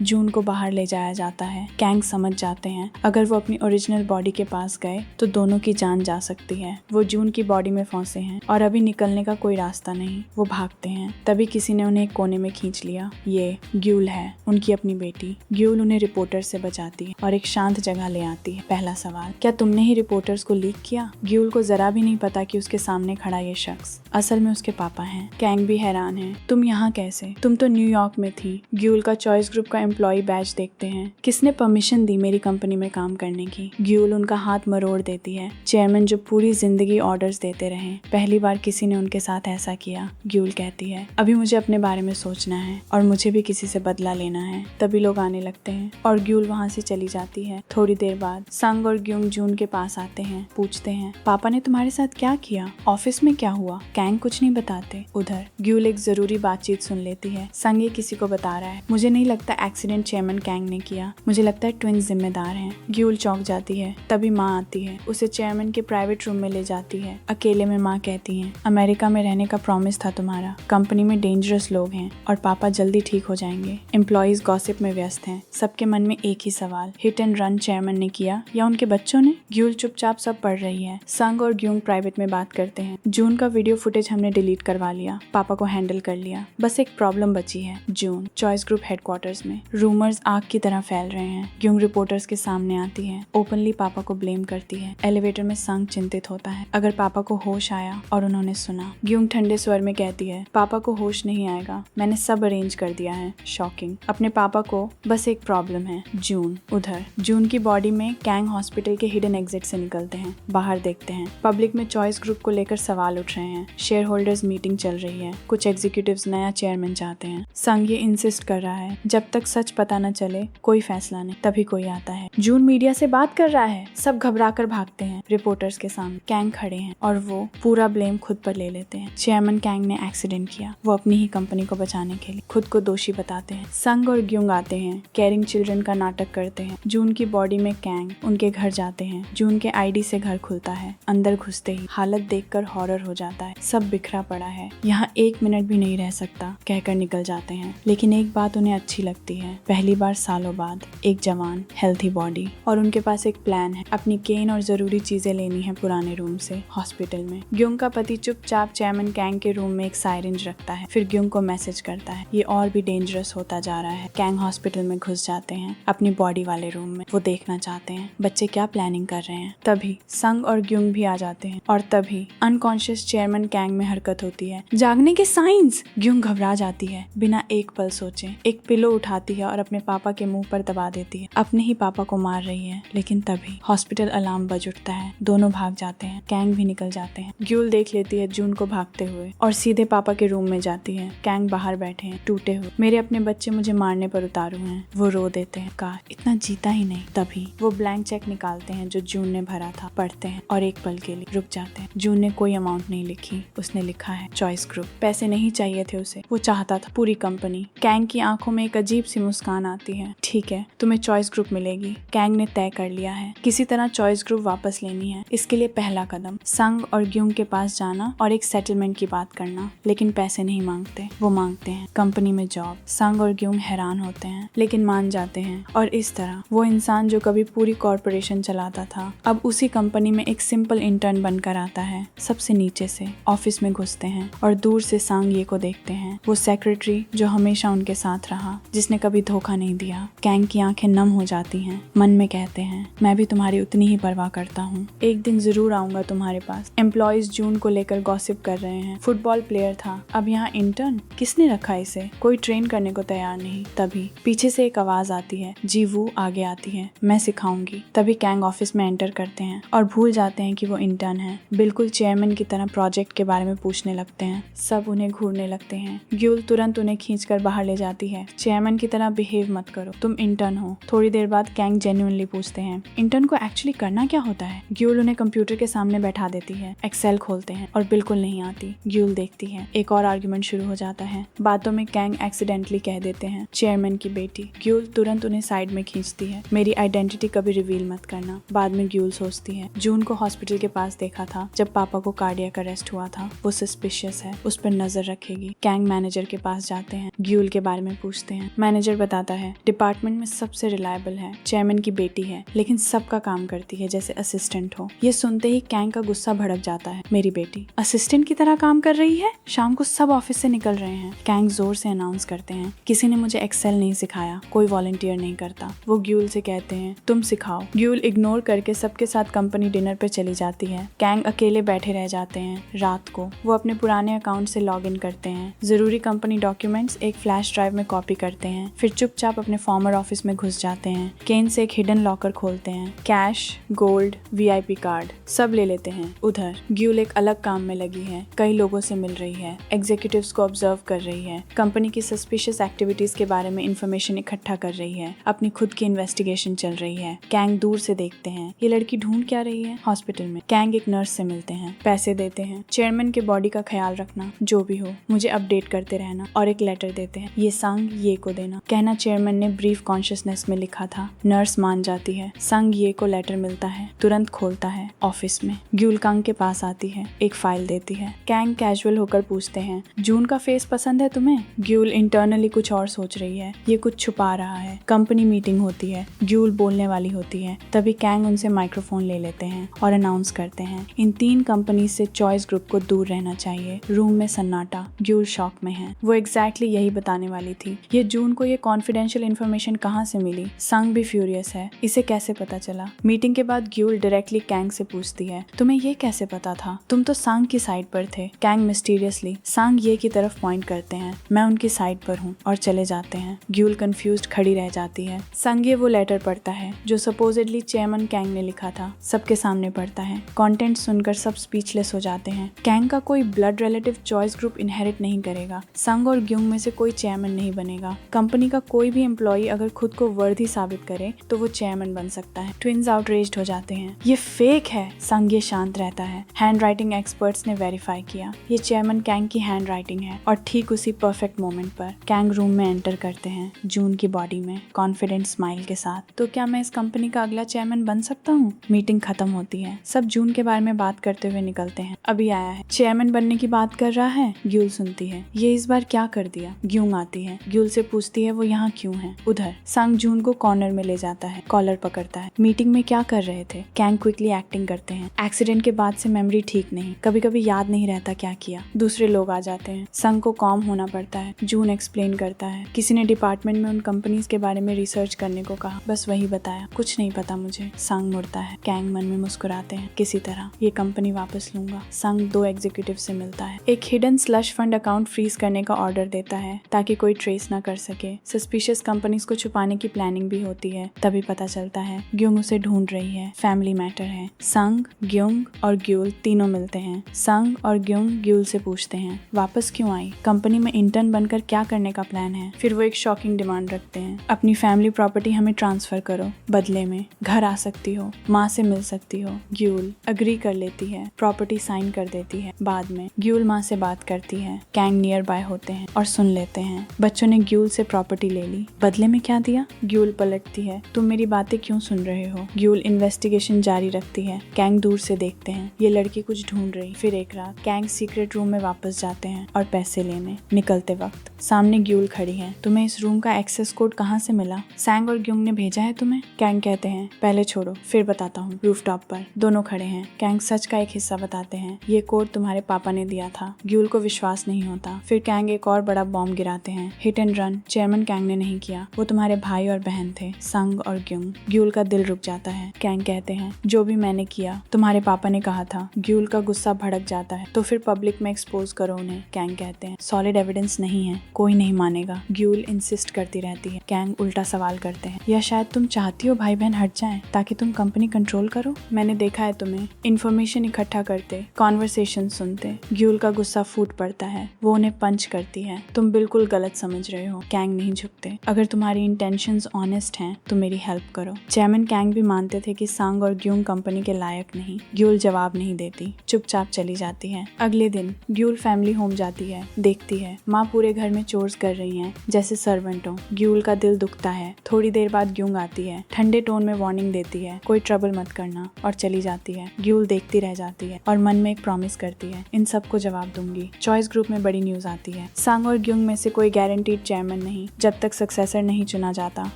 जून को बाहर ले जाया जाता है। कैंग समझ जाते हैं अगर वो अपनी ओरिजिनल बॉडी के पास गए तो दोनों की जान जा सकती है। वो जून की बॉडी में फंसे हैं और अभी निकलने का कोई रास्ता नहीं। वो भागते हैं, तभी किसी ने उन्हें एक कोने में खींच लिया। ये ग्यूल है, उनकी अपनी बेटी। ग्यूल उन्हें रिपोर्टर से बचाती है और एक शांत जगह ले आती है। पहला सवाल, क्या तुमने ही रिपोर्टर्स को लीक किया? ग्यूल को जरा भी नहीं पता कि उसके सामने खड़ा ये शख्स असल में उसके पापा हैं। कैंग भी हैरान है, तुम यहाँ कैसे? तुम तो न्यूयॉर्क में थी। ग्यूल का चॉइस ग्रुप का एम्प्लॉय बैच देखते हैं। किसने परमिशन दी मेरी कंपनी में काम करने की? ग्यूल उनका हाथ मरोड़ देती है। चेयरमैन जो पूरी जिंदगी ऑर्डर्स देते रहे, पहली बार किसी ने उनके साथ ऐसा किया। ग्यूल कहती है अभी मुझे अपने बारे में सोचना है और मुझे भी किसी से बदला लेना है। तभी लोग आने लगते हैं और ग्यूल वहाँ से चली जाती है। थोड़ी देर बाद संग और ग्यूंग जून के पास आते हैं, पूछते हैं पापा ने तुम्हारे साथ क्या किया? ऑफिस में क्या हुआ? कैंग कुछ नहीं बताते। उधर ग्यूल एक जरूरी बातचीत सुन लेती है। संग ये किसी को बता रहा है, मुझे नहीं लगता एक्सीडेंट चेयरमैन कैंग ने किया, मुझे लगता है ट्विंस जिम्मेदार हैं। ग्यूल चौंक जाती है। तभी माँ आती है, उसे चेयरमैन के प्राइवेट रूम में ले जाती है। अकेले में माँ कहती है अमेरिका में रहने का प्रॉमिस था तुम्हारा, कंपनी में डेंजरस लोग हैं और पापा जल्दी ठीक हो जाएंगे। एम्प्लॉइज गॉसिप में व्यस्त हैं। सबके मन में एक ही सवाल, हिट एंड रन चेयरमैन ने किया या उनके बच्चों ने? ग्यूल चुपचाप सब पढ़ रही है। संग और ग्यूंग प्राइवेट में बात करते हैं। जून का वीडियो फुटेज हमने डिलीट करवा लिया, पापा को हैंडल कर लिया, बस एक प्रॉब्लम बची है। जून चॉइस ग्रुप हेडक्वार्टर्स में रूमर्स आग की तरह फैल रहे हैं। ग्यूंग रिपोर्टर्स के सामने आती है, ओपनली पापा को ब्लेम करती है। एलिवेटर में संग चिंतित होता है, अगर पापा को होश आया और उन्होंने सुना। ग्यूंग ठंडे स्वर में कहती है पापा को होश नहीं आएगा, मैंने सब अरेंज कर दिया है। शॉकिंग, अपने पापा को बस एक प्रॉब्लम है। जून उधर जून की बॉडी में कैंग हॉस्पिटल के हिडन एग्जिट से निकलते हैं। बाहर देखते हैं पब्लिक में चॉइस ग्रुप को लेकर सवाल उठ रहे हैं। शेयर होल्डर्स मीटिंग चल रही है। कुछ एग्जीक्यूटिव्स नया चेयरमैन चाहते हैं। संग ये इंसिस्ट कर रहा है जब तक सच पता न चले कोई फैसला नहीं। तभी कोई आता है, जून मीडिया से बात कर रहा है। सब घबरा कर भागते हैं। रिपोर्टर्स के सामने कैंग खड़े हैं और वो पूरा ब्लेम खुद पर ले लेते हैं। चेयरमैन कैंग ने एक्सीडेंट किया, वो अपनी ही कंपनी को बचाने के लिए खुद को दोषी बताते हैं। संग और ग्यूंग आते हैं, केयरिंग चिल्ड्रन का नाटक करते हैं। जून की बॉडी में कैंग उनके घर जाते हैं। जून के आईडी से घर खुलता है। अंदर घुसते ही हालत देखकर हॉरर हो जाता है। सब बिखरा पड़ा है, यहाँ 1 मिनट भी नहीं रह सकता कहकर निकल जाते हैं। लेकिन एक बात उन्हें अच्छी लगती है, पहली बार सालों बाद एक जवान हेल्थी बॉडी और उनके पास एक प्लान है। अपनी केन और जरूरी चीजें लेनी है पुराने रूम से हॉस्पिटल में। ग्यूंग का पति चुपचाप चेयरमैन कैंग के रूम में एक साइरेंज रखता है, फिर ग्यूंग को मैसेज करता है ये और भी डेंजरस होता जा रहा है। कैंग हॉस्पिटल में घुस जाते हैं, अपनी बॉडी वाले रूम में। वो देखना चाहते हैं बच्चे क्या प्लानिंग कर रहे हैं। तभी संग और ग्यूंग भी आ जाते हैं और तभी अनकॉन्शियस चेयरमैन कैंग में हरकत होती है। जागने के साइंस! ग्यूंग घबरा जाती है, बिना एक पल सोचे एक पिलो उठाती है और अपने पापा के मुंह पर दबा देती है। अपने ही पापा को मार रही है। लेकिन तभी हॉस्पिटल अलार्म बज उठता है। दोनों भाग जाते हैं, कैंग भी निकल जाते हैं। ग्यूल देख लेती है जून को भागते हुए और सीधे पापा के रूम में जाती है। कैंग बाहर बैठे हैं टूटे हुए, मेरे अपने बच्चे मुझे मारने पर उतारू हैं। वो रो देते हैं, काश इतना जीता ही नहीं। तभी वो ब्लैंक चेक निकालते हैं जो जून ने भरा था, पढ़ते हैं और एक पल के लिए रुक जाते हैं। जून ने कोई अमाउंट नहीं लिखी, उसने लिखा है चॉइस ग्रुप। पैसे नहीं चाहिए थे उसे, वो चाहता था पूरी कंपनी। कैंग की आंखों में एक अजीब सी मुस्कान आती है। ठीक है, तुम्हें चॉइस ग्रुप मिलेगी। कैंग ने तय कर लिया है, किसी तरह चॉइस ग्रुप वापस लेनी है। इसके लिए पहला कदम संग और ग्यूंग के पास जाना और एक सेटलमेंट की बात करना। लेकिन पैसे नहीं मांगते, वो मांगते हैं कंपनी में जॉब। संग और ग्यूंग हैरान होते हैं लेकिन मान जाते हैं और इस तरह वो इंसान जो कभी पूरी कॉर्पोरेशन चलाता था अब उसी कंपनी में एक सिंपल इंटर्न बनकर आता है। सबसे नीचे से ऑफिस में घुसते हैं और दूर से सांग को देखते हैं, वो सेक्रेटरी जो हमेशा उनके साथ रहा, जिसने कभी धोखा नहीं दिया। कैंग की आंखें नम हो जाती हैं, मन में कहते हैं मैं भी तुम्हारी उतनी ही परवाह करता हूँ, एक दिन जरूर आऊंगा तुम्हारे पास। एम्प्लॉइज जून को लेकर गॉसिप कर रहे हैं, फुटबॉल प्लेयर था अब यहाँ इंटर्न, किसने रखा इसे, कोई ट्रेन करने को तैयार नहीं। तभी पीछे से एक आवाज आती है, जी वो आगे आती है, मैं सिखाऊंगी। तभी कैंग ऑफिस में एंटर करते हैं और भूल जाते हैं कि वो इंटर्न है। बिल्कुल चेयरमैन की तरह प्रोजेक्ट के बारे में पूछने लगते हैं। सब उन्हें घूरने लगते हैं। ग्यूल तुरंत उन्हें खींचकर बाहर ले जाती है, चेयरमैन की तरह बिहेव मत करो, तुम इंटर्न हो। थोड़ी देर बाद कैंग जेन्युइनली पूछते हैं इंटर्न को एक्चुअली करना क्या होता है। ग्यूल उन्हें कंप्यूटर के सामने बैठा देती है, एक्सेल खोलते हैं और बिल्कुल नहीं आती। ग्यूल देखती है, एक और आर्ग्यूमेंट शुरू हो जाता है। बातों में कैंग एक्सीडेंटली कह देते हैं चेयरमैन की बेटी। ग्यूल तुरंत तुरंत उन्हें साइड में खींचती है। मेरी आइडेंटिटी कभी रिवील मत करना। बाद में ग्यूल सोचती है, जून को हॉस्पिटल के पास देखा था जब पापा को कार्डियक अरेस्ट हुआ था। वो सस्पिशियस है, उस पर नजर रखेगी। कैंग मैनेजर के पास जाते हैं, ग्यूल के बारे में पूछते हैं। मैनेजर बताता है डिपार्टमेंट में सबसे रिलायबल है, चेयरमैन की बेटी है, लेकिन सबका काम करती है जैसे असिस्टेंट हो। ये सुनते ही कैंग का गुस्सा भड़क जाता है। मेरी बेटी असिस्टेंट की तरह काम कर रही है? शाम को सब ऑफिस से निकल रहे हैं। कैंग जोर से अनाउंस करते हैं, किसी ने मुझे एक्सेल नहीं सिखाया, कोई वॉलंटियर नहीं करता। वो ग्यूल से कहते हैं, तुम सिखाओ। ग्यूल इग्नोर करके सबके साथ कंपनी डिनर पे चली जाती है। कैंग अकेले बैठे रह जाते हैं। रात को वो अपने पुराने अकाउंट से लॉग इन करते हैं, जरूरी कंपनी डॉक्यूमेंट्स एक फ्लैश ड्राइव में कॉपी करते हैं, फिर चुपचाप अपने फॉर्मर ऑफिस में घुस जाते हैं। केन से एक हिडन लॉकर खोलते हैं, कैश, गोल्ड, वीआईपी कार्ड सब ले लेते हैं। उधर ग्यूल एक अलग काम में लगी है, कई लोगों से मिल रही है, एग्जीक्यूटिव्स को ऑब्जर्व कर रही है, कंपनी की सस्पिशियस एक्टिविटीज के बारे में इंफॉर्मेशन इकट्ठा कर रही है, अपनी खुद की इन्वेस्टिगेशन चल रही है। कैंग दूर से देखते हैं, ये लड़की ढूंढ क्या रही है हॉस्पिटल में। कैंग एक नर्स से मिलते हैं, पैसे देते हैं, चेयरमैन के बॉडी का ख्याल रखना, जो भी हो मुझे अपडेट करते रहना, और एक लेटर देते हैं, ये संग ये को देना। कहना चेयरमैन ने ब्रीफ कॉन्शियसनेस में लिखा था। नर्स मान जाती है। संग ये को लेटर मिलता है, तुरंत खोलता है। ऑफिस में ग्यूल कैंग के पास आती है, एक फाइल देती है। कैंग कैजुअल होकर पूछते हैं, जून का फेस पसंद है तुम्हें? ग्यूल इंटरनली कुछ और सोच रही है, ये कुछ छुपा रहा है। कंपनी मीटिंग होती है, ग्यूल बोलने वाली होती है, तभी कैंग उनसे माइक्रोफोन ले लेते हैं और अनाउंस करते हैं, इन 3 कंपनी से चॉइस ग्रुप को दूर रहना चाहिए। रूम में सन्नाटा। ग्यूल शॉक में है, वो एग्जैक्टली यही बताने वाली थी। ये जून को ये कॉन्फिडेंशियल इन्फॉर्मेशन कहाँ से मिली? संग भी फ्यूरियस है, इसे कैसे पता चला? मीटिंग के बाद ग्यूल डायरेक्टली कैंग से पूछती है, तुम्हें ये कैसे पता था? तुम तो सांग की साइड पर थे। कैंग मिस्टीरियसली सांग ये की तरफ पॉइंट करते हैं, मैं उनकी साइड पर हूँ, और चले जाते हैं। ग्यूल कंफ्यूज्ड खड़ी रह जाती है। संग ये वो लेटर पढ़ता है जो सपोजिडली चेयरमैन कैंग ने लिखा था, सबके सामने पढ़ता है। कंटेंट सुनकर सब स्पीचलेस हो जाते हैं। कैंग का कोई blood relative choice group inherit नहीं करेगा। संग और ग्यूंग में से कोई चेयरमैन नहीं बनेगा। कंपनी का कोई भी एम्प्लॉई अगर खुद को वर्दी साबित करे तो वो चेयरमैन बन सकता है। ट्विंस आउटरेज्ड हो जाते हैं, ये फेक है। संग ये शांत रहता है। हैंड राइटिंग एक्सपर्ट्स ने वेरीफाई किया, ये चेयरमैन कैंग की हैंड राइटिंग है। और ठीक उसी परफेक्ट मोमेंट पर कैंग रूम में एंटर करते हैं, जून की बॉडी में, कॉन्फिडेंट स्माइल के साथ। तो क्या मैं इस कंपनी का अगला चेयरमैन बन सकता हूँ? मीटिंग खत्म होती है, सब जून के बारे में बात करते हुए निकलते हैं। अभी आया है, चेयरमैन बनने की बात कर रहा है। ग्यूल सुनती है, ये इस बार क्या कर दिया? ग्यूंग आती है, ग्यूल से पूछती है वो यहाँ क्यों है। उधर संग जून को कॉर्नर में ले जाता है, कॉलर पकड़ता है। मीटिंग में क्या कर रहे थे? कैंग क्विकली एक्टिंग करते हैं, एक्सीडेंट के बाद से मेमोरी ठीक नहीं, कभी कभी याद नहीं रहता क्या किया। दूसरे लोग आ जाते हैं, संग को कॉम होना पड़ता है। जून एक्सप्लेन करता है, किसी ने डिपार्टमेंट में उन कंपनीज के बारे में रिसर्च करने को कहा, बस वही बताया, कुछ नहीं पता मुझे। संग मुड़ता है, कैंग मन में मुस्कुराते हैं, किसी तरह ये कंपनी वापस लूंगा। संग 2 एग्जीक्यूटिव से मिलता है, एक hidden slush fund account freeze करने का ऑर्डर देता है ताकि कोई ट्रेस ना कर सके। सस्पिशियस कंपनीज को छुपाने की प्लानिंग भी होती है। तभी पता चलता है ग्यूंग उसे ढूंढ रही है, फैमिली मैटर है। संग, ग्यूंग और ग्यूल तीनों मिलते हैं। संग और ग्यूंग ग्यूल से पूछते हैं, वापस क्यों आई? कंपनी में इंटर्न बनकर क्या करने का प्लान है? फिर वो एक शॉकिंग डिमांड रखते हैं, अपनी फैमिली प्रॉपर्टी हमें ट्रांसफर करो, बदले में घर आ सकती हो, माँ से मिल सकती हो। ग्यूल अग्री कर लेती है, प्रॉपर्टी साइन कर देती है। बाद में ग्यूल माँ से बात करती है, कैंग नियर बाय होते हैं और सुन लेते हैं। बच्चों ने ग्यूल से प्रॉपर्टी ले ली, बदले में क्या दिया? ग्यूल पलटती है, तुम मेरी बातें क्यों सुन रहे हो? ग्यूल इन्वेस्टिगेशन जारी रखती है। कैंग दूर से देखते हैं, ये लड़की कुछ ढूंढ रही। फिर एक रात कैंग सीक्रेट रूम में वापस जाते हैं और पैसे लेने। निकलते वक्त सामने ग्यूल खड़ी है, तुम्हें इस रूम का एक्सेस कोड कहाँ से मिला? सैंग और ग्यूंग ने भेजा है तुम्हें? कैंग कहते हैं, पहले छोड़ो फिर बताता हूँ। रूफटॉप पर दोनों खड़े हैं, कैंग सच का एक हिस्सा बताते हैं, ये कोड तुम्हारे पापा ने दिया था। ग्यूल को विश्वास नहीं होता। फिर कैंग एक और बड़ा बॉम्ब गिराते हैं, hit and run. Chairman Kang ने नहीं किया, वो तुम्हारे भाई और बहन थे, संग और ग्यूंग। ग्यूल का दिल रुक जाता है। कैंग कहते हैं, जो भी मैंने किया तुम्हारे पापा ने कहा था। ग्यूल का गुस्सा भड़क जाता है, तो फिर पब्लिक में एक्सपोज करो उन्हें। कैंग कहते हैं, सॉलिड एविडेंस नहीं है, कोई नहीं मानेगा। ग्यूल इंसिस्ट करती रहती है। कैंग उल्टा सवाल करते हैं, या शायद तुम चाहती हो भाई बहन हट जाएं ताकि तुम कंपनी कंट्रोल करो? मैंने देखा है तुम्हें इन्फॉर्मेशन इकट्ठा करते, कॉन्वर्सेशन सुनते। ग्यूल का गुस्सा फूट पड़ता है, वो उन्हें पंच करती है, तुम बिल्कुल गलत समझ रहे हो। कैंग नहीं झुकते, अगर तुम्हारी इंटेंशंस ऑनेस्ट हैं तो मेरी हेल्प करो। चेयरमैन कैंग भी मानते थे कि सांग और ग्यूंग कंपनी के लायक नहीं। ग्यूल जवाब नहीं देती, चुपचाप चली जाती है। अगले दिन ग्यूल फैमिली होम जाती है, देखती है माँ पूरे घर में चोर्स कर रही हैं जैसे सर्वेंट हो। ग्यूल का दिल दिल दुखता है। थोड़ी देर बाद ग्यूंग आती है, ठंडे टोन में वार्निंग देती है, कोई ट्रबल मत करना, और चली जाती है। ग्यूल देखती रह जाती है और मन में एक प्रॉमिस करती है, इन सबको जवाब दूंगी। चॉइस ग्रुप में बड़ी न्यूज आती है, संग और ग्यूंग में से कोई गारंटीड चेयरमैन नहीं जब तक सक्सेसर नहीं चुना जाता।